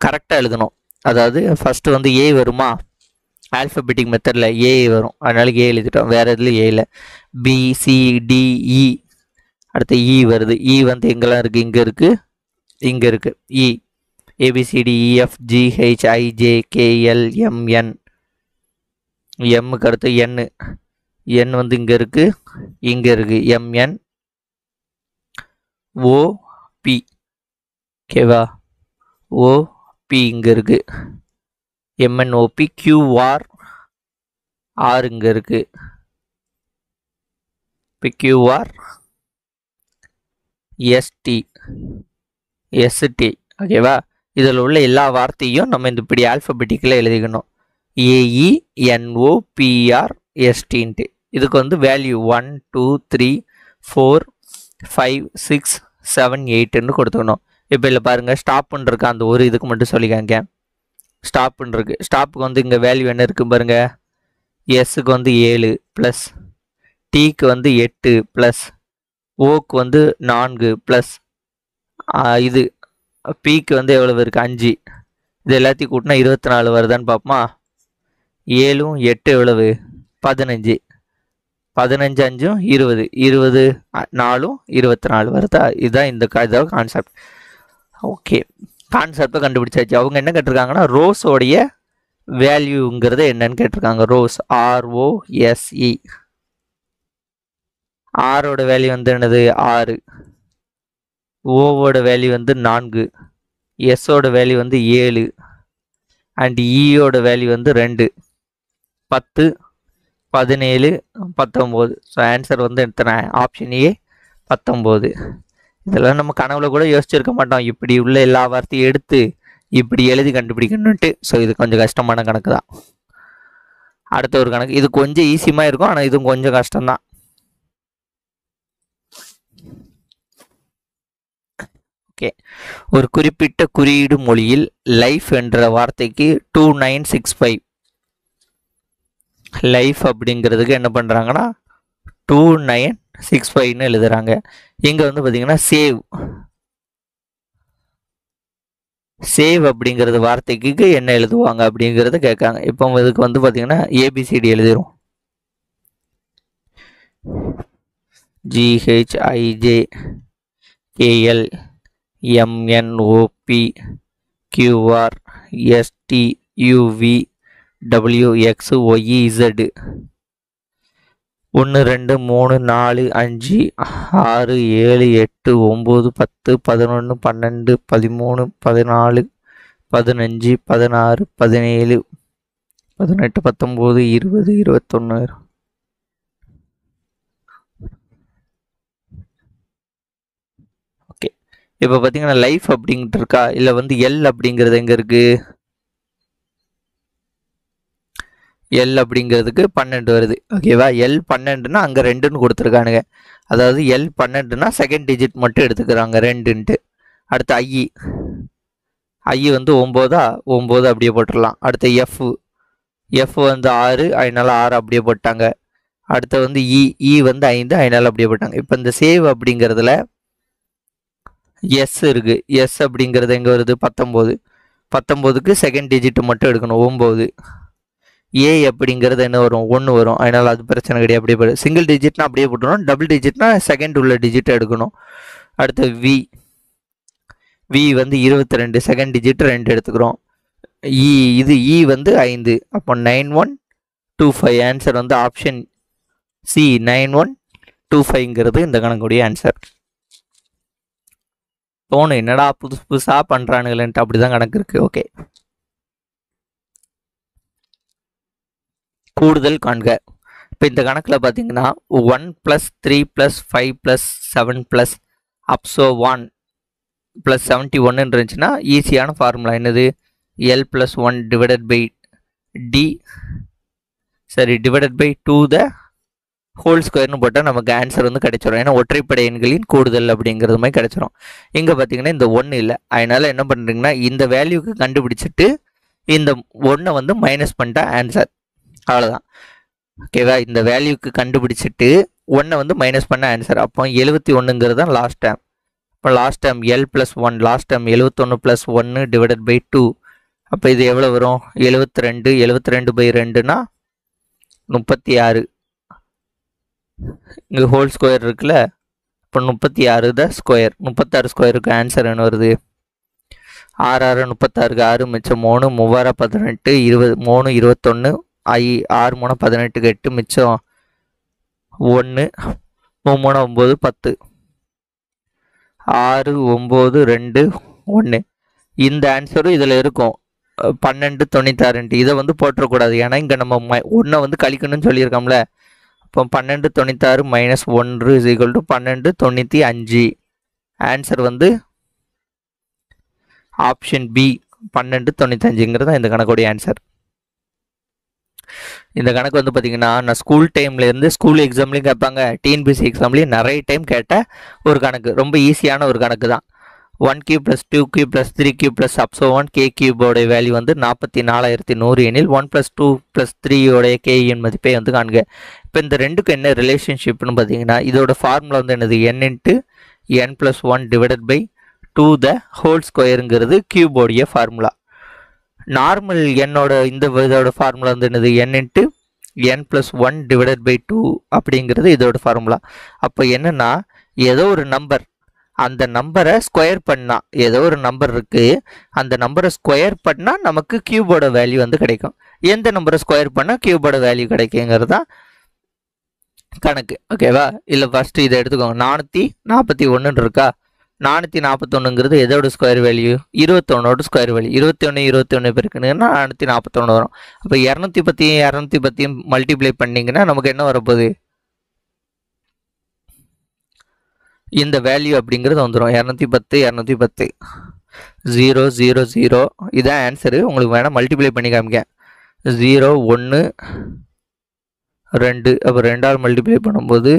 [SPEAKER 1] கரெக்டாக எழுதணும். அதாவது ஃபஸ்ட்டு வந்து ஏ வருமா, ஆல்ஃபபெட்டிக் மெத்தடில் ஏ வரும், அதனால ஏ எழுதிட்டோம். வேறு எதுலையும் ஏ இல்லை. பிசிடிஇ அடுத்து இ வருது. இ வந்து எங்கெல்லாம் இருக்குது, இங்கே இருக்குது, இங்கே இருக்குது. இ ABCDEFGHIJKLMN, எம்முக்கு அடுத்து என், என் வந்து இங்கே இருக்குது, இங்கே இருக்குது. MNOP, ஓகேவா, ஓபி இங்கே இருக்குது. MNOP, QR, ஆர் இங்கே இருக்குது. இப்போ QR, ST, ஓகேவா. இதில் உள்ள எல்லா வார்த்தையும் நம்ம இந்த இப்படி ஆல்ஃபபெட்டிக்கில் எழுதிக்கணும். AENOPRSTன்ட்டு. இதுக்கு வந்து வேல்யூ 1 2 3 4 5 6 7 8ன்னு கொடுத்துக்கணும். இப்போ இல்லை பாருங்கள், ஸ்டாப்புன்னு இருக்கு, அந்த ஒரு இதுக்கு மட்டும் சொல்லிக்காங்க. ஸ்டாப்புன்னு இருக்குது. ஸ்டாப்புக்கு வந்து இங்கே வேல்யூ என்ன இருக்குது பாருங்கள். எஸ்ஸுக்கு வந்து 7 ப்ளஸ், டீக்கு வந்து 8 ப்ளஸ், ஓக்கு வந்து 4 ப்ளஸ், இது பீக்கு வந்து எவ்வளவு இருக்குது 5. இது எல்லாத்தையும் கூட்டினா 24 வருதான்னு பார்ப்போமா. 7 8 எவ்வளவு 15, 15 5 20, 20 4 24 வருதா. இதுதான் இந்த இதோட கான்செப்ட். ஓகே, கான்செப்டை கண்டுபிடிச்சாச்சு. அவங்க என்ன கேட்டிருக்காங்கன்னா ரோஸோடைய வேல்யூங்கிறது என்னன்னு கேட்டிருக்காங்க. ரோஸ் ROSE, ஆரோட வேல்யூ வந்து என்னது 6, ஓவோட வேல்யூ வந்து 4, எஸ்ஸோட வேல்யூ வந்து 7 அண்ட் ஈயோட வேல்யூ வந்து 2, 10 17 19. ஸோ ஆன்சர் வந்து எத்தனை, ஆப்ஷன் ஏ 19. இதெல்லாம் நம்ம கனவுல கூட யோசிச்சிருக்க மாட்டோம், இப்படி உள்ள எல்லா வார்த்தையும் எடுத்து இப்படி எழுதி கண்டுபிடிக்கணுன்ட்டு. ஸோ இது கொஞ்சம் கஷ்டமான கணக்கு தான். அடுத்த ஒரு கணக்கு, இது கொஞ்சம் ஈஸியாக இருக்கும், ஆனால் இதுவும் கொஞ்சம் கஷ்டம்தான். ஓகே, ஒரு குறிப்பிட்ட குறியீடு மொழியில் லைஃப் என்ற வார்த்தைக்கு 2965, லைஃப் அப்படிங்கிறதுக்கு என்ன பண்ணுறாங்கன்னா 2965ன்னு எழுதுறாங்க. இங்கே வந்து பார்த்தீங்கன்னா சேவ், சேவ் அப்படிங்கிறது வார்த்தைக்கு என்ன எழுதுவாங்க அப்படிங்கிறத கேட்காங்க. இப்போ இதுக்கு வந்து பார்த்தீங்கன்னா ABCD எழுதிரும். GHIJKLMNOPQRSTUVWXYZ 1 2 3 4 5 6 7 8 9 10 11 12 13 14 15 16 17 18 19 20 21. ஓகே, இப்போ பார்த்தீங்கன்னா லைஃப் அப்படின்ட்டு இருக்கா, இல்லை வந்து எல் அப்படிங்கிறது எங்கே இருக்குது, எல் அப்படிங்கிறதுக்கு 12 வருது. ஓகேவா, எல் 12னா அங்கே 2ன்னு கொடுத்துருக்கானுங்க. அதாவது எல் 12னா செகண்ட் டிஜிட் மட்டும் எடுத்துக்கிறாங்க 2ன்ட்டு. அடுத்து ஐ வந்து 9 அப்படியே போட்டுடலாம். அடுத்து எஃப் வந்து 6, அதனால 6 அப்படியே போட்டாங்க. அடுத்து வந்து இ வந்து 5, அதனால அப்படியே போட்டாங்க. இப்போ இந்த சேவ் அப்படிங்கிறதுல எஸ் இருக்குது. எஸ் அப்படிங்கிறது எங்கே வருது 19, 19க்கு செகண்ட் டிஜிட் மட்டும் எடுக்கணும் 9. ஏ அப்படிங்கிறது என்ன வரும் 1 வரும், அதனால் அது பிரச்சனை கிடையாது, அப்படியே போடு. சிங்கிள் டிஜிட்னா அப்படியே போட்டுருணும், டபுள் டிஜிட்னா செகண்ட் உள்ள டிஜிட் எடுக்கணும். அடுத்து வி வந்து 22, செகண்ட் டிஜிட் 2 எடுத்துக்கிறோம். இ வந்து 5, அப்போ 9125. ஆன்சர் வந்து ஆப்ஷன் சி 9125ங்கிறது இந்த கணக்குடைய ஆன்சர். தோணும் என்னடா புதுசாக பண்ணுறானுங்களேன்ட்டு, அப்படி தான் கணக்கு இருக்குது. ஓகே, கூடுதல் காண்க. இப்போ இந்த கணக்கில் பார்த்தீங்கன்னா 1 + 3 + 5 + 7 + அப்சோ 1 + 71 இருந்துச்சுன்னா ஈஸியான ஃபார்முலா என்னது, எல் + 1 டிவைடட் பை டி, சரி, டிவைடட் பை 2 த ஹோல் ஸ்கொயர்னு போட்டால் நமக்கு ஆன்சர் வந்து கிடைச்சிரும். ஏன்னா ஒற்றைப்படை எண்களின் கூடுதல் அப்படிங்கிறது மாதிரி கிடைச்சிரும். இங்கே பார்த்தீங்கன்னா இந்த 1 இல்லை, அதனால் என்ன பண்ணுறீங்கன்னா இந்த வேல்யூக்கு கண்டுபிடிச்சிட்டு இந்த 1 வந்து மைனஸ் பண்ணிட்டா ஆன்சர், அவ்வளோதான். ஓகேவா? இந்த வேல்யூக்கு கண்டுபிடிச்சிட்டு 1 வந்து மைனஸ் பண்ண ஆன்சர். அப்போ 71ங்கிறது தான் லாஸ்ட் டேர்ம். இப்போ last term L+1, last term 71 + 1 divided by 2. அப்போ இது எவ்வளோ வரும்? 72. 72/2னா 36. இங்கே ஹோல் ஸ்கொயர் இருக்குல்ல, இப்போ 36 தான் ஸ்கொயர். 36 ஸ்கொயருக்கு ஆன்சர் என்ன வருது? 6 6 36க்கு 6 மிச்சம் 3, 3 18, 20 3 21, 6 3 18க்கு 8 மிச்சம் 1, 3 9 10, 6 9 2 1. இந்த ஆன்சரும் இதில் இருக்கும் 12 96. இதை வந்து போட்டுறக்கூடாது, ஏன்னா இங்கே நம்ம 1 வந்து கழிக்கணும்னு சொல்லியிருக்கோம்ல. இப்போ 12 96 - 1 = 12 95. ஆன்சர் வந்து ஆப்ஷன் பி 12 95ங்கிறது இந்த கணக்குடைய ஆன்சர். இந்த கணக்கு வந்து பார்த்தீங்கன்னா நான் ஸ்கூல் டைம்லேருந்து ஸ்கூல் எக்ஸாம்லேயும் கேட்பாங்க, டிஎன்பிஎஸ்சி எக்ஸாம்லேயும் நிறைய டைம் கேட்ட ஒரு கணக்கு. ரொம்ப ஈஸியான ஒரு கணக்கு தான். 1³ + 2³ + 3³ + up so on k³ value வந்து 44,100 எனில் 1 + 2 + 3 k மதிப்பை வந்து காண்க. இப்போ இந்த ரெண்டுக்கும் என்ன ரிலேஷன்ஷிப்னு பார்த்தீங்கன்னா இதோட ஃபார்முலா வந்து என்னது? n × n+1 divided by 2 the whole ஸ்கொயருங்கிறது கியூபோடைய ஃபார்முலா. நார்மல் என்னோட இந்த இதோட ஃபார்முலா வந்து என்னது? n × n+1 டிவைடட் பை 2 அப்படிங்கிறது இதோட ஃபார்முலா. அப்போ என்னன்னா ஏதோ ஒரு நம்பர், அந்த நம்பரை ஸ்கொயர் பண்ணால், ஏதோ ஒரு நம்பர் இருக்குது, அந்த நம்பரை ஸ்கொயர் பண்ணால் நமக்கு கியூபோட வேல்யூ வந்து கிடைக்கும். எந்த நம்பரை ஸ்கொயர் பண்ணால் கியூபோட வேல்யூ கிடைக்குங்கிறது தான் கணக்கு. ஓகேவா? இல்லை ஃபஸ்ட்டு இதை எடுத்துக்கோங்க. 441 இருக்கா? 441ங்கிறது எதோட ஸ்கொயர் வேல்யூ? 21ஓட ஸ்கொயர் வேல்யூ. 21 பெருக்குன்னா 441 வரும். அப்போ 210 மல்டிப்ளை பண்ணிங்கன்னா நமக்கு என்ன வரப்போகுது? இந்த வேல்யூ அப்படிங்கிறது வந்துடும் 210 0 0 0. இதான் ஆன்சரு. உங்களுக்கு வேணால் மல்டிப்ளை பண்ணி காமிக்க. 0 1 2. அப்போ 2ஆல் மல்டிப்ளை பண்ணும்போது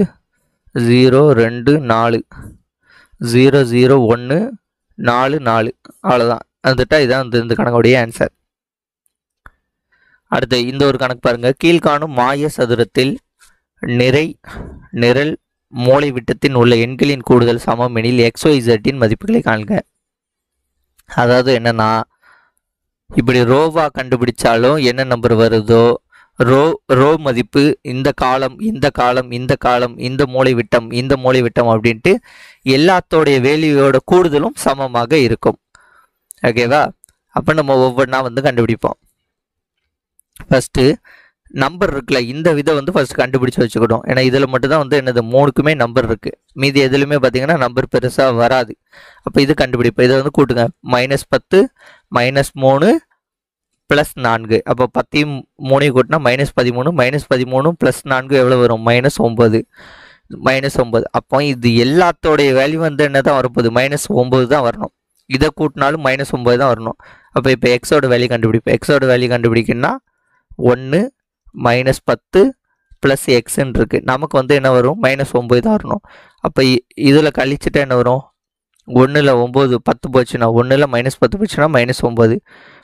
[SPEAKER 1] 0 2 4 0 0 1 4 4. அவ்வளோதான். வந்துட்டா இதான் வந்து இந்த கணக்குடைய ஆன்சர். அடுத்து இந்த ஒரு கணக்கு பாருங்கள். கீழ்காணும் மாய சதுரத்தில் நிரல் மூலை விட்டத்தின் உள்ள எண்களின் கூடுதல் சமம் எனில் XYZின் மதிப்புகளை காண்க. அதாவது என்னன்னா, இப்படி ரோவா கண்டுபிடிச்சாலும் என்ன நம்பர் வருதோ, ரோ மதிப்பு இந்த காலம் இந்த காலம் இந்த காலம் இந்த மூலை விட்டம் அப்படின்ட்டு எல்லாத்தோடைய வேல்யூவோட கூடுதலும் சமமாக இருக்கும். ஓகேவா? அப்போ நம்ம ஒவ்வொன்றா வந்து கண்டுபிடிப்போம். ஃபஸ்ட்டு நம்பர் இருக்குல்ல, இந்த விதை வந்து ஃபஸ்ட் கண்டுபிடிச்சி வச்சுக்கிட்டோம். ஏன்னா இதில் மட்டும்தான் வந்து என்னது 3க்குமே நம்பர் இருக்குது. மீதி எதுலையுமே பார்த்தீங்கன்னா நம்பர் பெருசாக வராது. அப்போ இது கண்டுபிடிப்போம். இதை வந்து கூட்டுங்க. -10 -3 +4. அப்போ 10 3 கூட்டினா -13 -13 +4 எவ்வளோ வரும்? -9 -9. அப்போ இது எல்லாத்தோடைய வேல்யூ வந்து என்ன தான் வரப்போகுது? -9 தான் வரணும். இதை கூட்டினாலும் -9 தான் வரணும். அப்போ இப்போ எக்ஸோட வேல்யூ கண்டுபிடிப்போம். எக்ஸோட வேல்யூ கண்டுபிடிக்கணும்னா 1 -10 + எக்ஸ்ன்னு இருக்குது. நமக்கு வந்து என்ன வரும்? -9 தான் வரணும். அப்போ இதில் கழிச்சுட்டா என்ன வரும்? 1ல் 9 10 போச்சுன்னா, 1ல் -10 போச்சுன்னா -9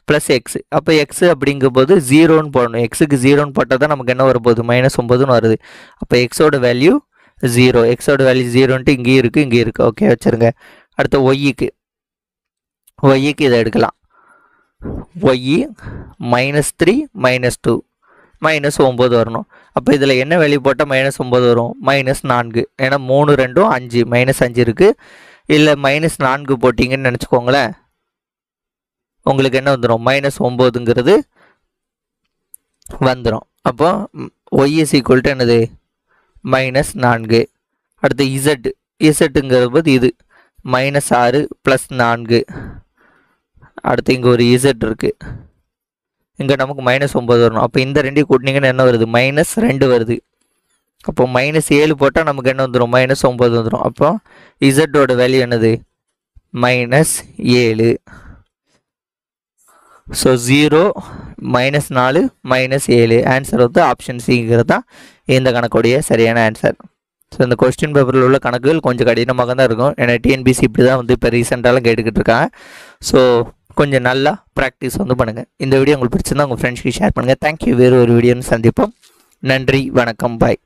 [SPEAKER 1] + எக்ஸ். அப்போ எக்ஸ் அப்படிங்கும்போது 0ன்னு போடணும். எக்ஸுக்கு 0ன்னு போட்டால் தான் நமக்கு என்ன வரப்போகுது? -9ன்னு வருது. அப்போ எக்ஸோட வேல்யூ 0. எக்ஸோட வேல்யூ 0ன்ட்டு இங்கேயும் இருக்குது. ஓகே, வச்சுருங்க. அடுத்து ஒய்க்கு இதை எடுக்கலாம். ஒய் -3 -2 -9 வரணும். அப்போ இதில் என்ன வேல்யூ போட்டால் -9 வரும்? -4. ஏன்னா 3 2 5 -5 இருக்குது. இல்லை -4 போட்டிங்கன்னு நினச்சிக்கோங்களேன், உங்களுக்கு என்ன வந்துடும்? -9ங்கிறது வந்துடும். அப்போ ஒய் = என்னது? -4. அடுத்து இசட்டுங்கிற போது இது -6 + 4. அடுத்து இங்கே ஒரு இசட் இருக்குது, இங்கே நமக்கு -9 வரணும். அப்போ இந்த ரெண்டையும் கூட்டினீங்கன்னா என்ன வருது? -2 வருது. அப்போ -7 போட்டால் நமக்கு என்ன வந்துடும்? -9 வந்துடும். அப்போ இசட்டோட வேல்யூ என்னது? -7. ஸோ 0 -4 -7 ஆன்சர் வந்து ஆப்ஷன் சிங்கிறது தான் இந்த கணக்குடைய சரியான ஆன்சர். ஸோ இந்த கொஸ்டின் பேப்பரில் உள்ள கணக்குகள் கொஞ்சம் கடினமாக தான் இருக்கும். ஏன்னா டிஎன்பிசி இப்படி தான் வந்து இப்போ ரீசெண்டாலாம் கேட்டுக்கிட்டு இருக்காங்க. ஸோ கொஞ்சம் நல்லா ப்ராக்டிஸ் வந்து பண்ணுங்கள். இந்த வீடியோ உங்களுக்கு பிடிச்சிருந்தா உங்கள் ஃப்ரெண்ட்ஸ்க்கு ஷேர் பண்ணுங்கள். தேங்க்யூ. வேறு ஒரு வீடியோன்னு சந்திப்போம். நன்றி, வணக்கம், பாய்.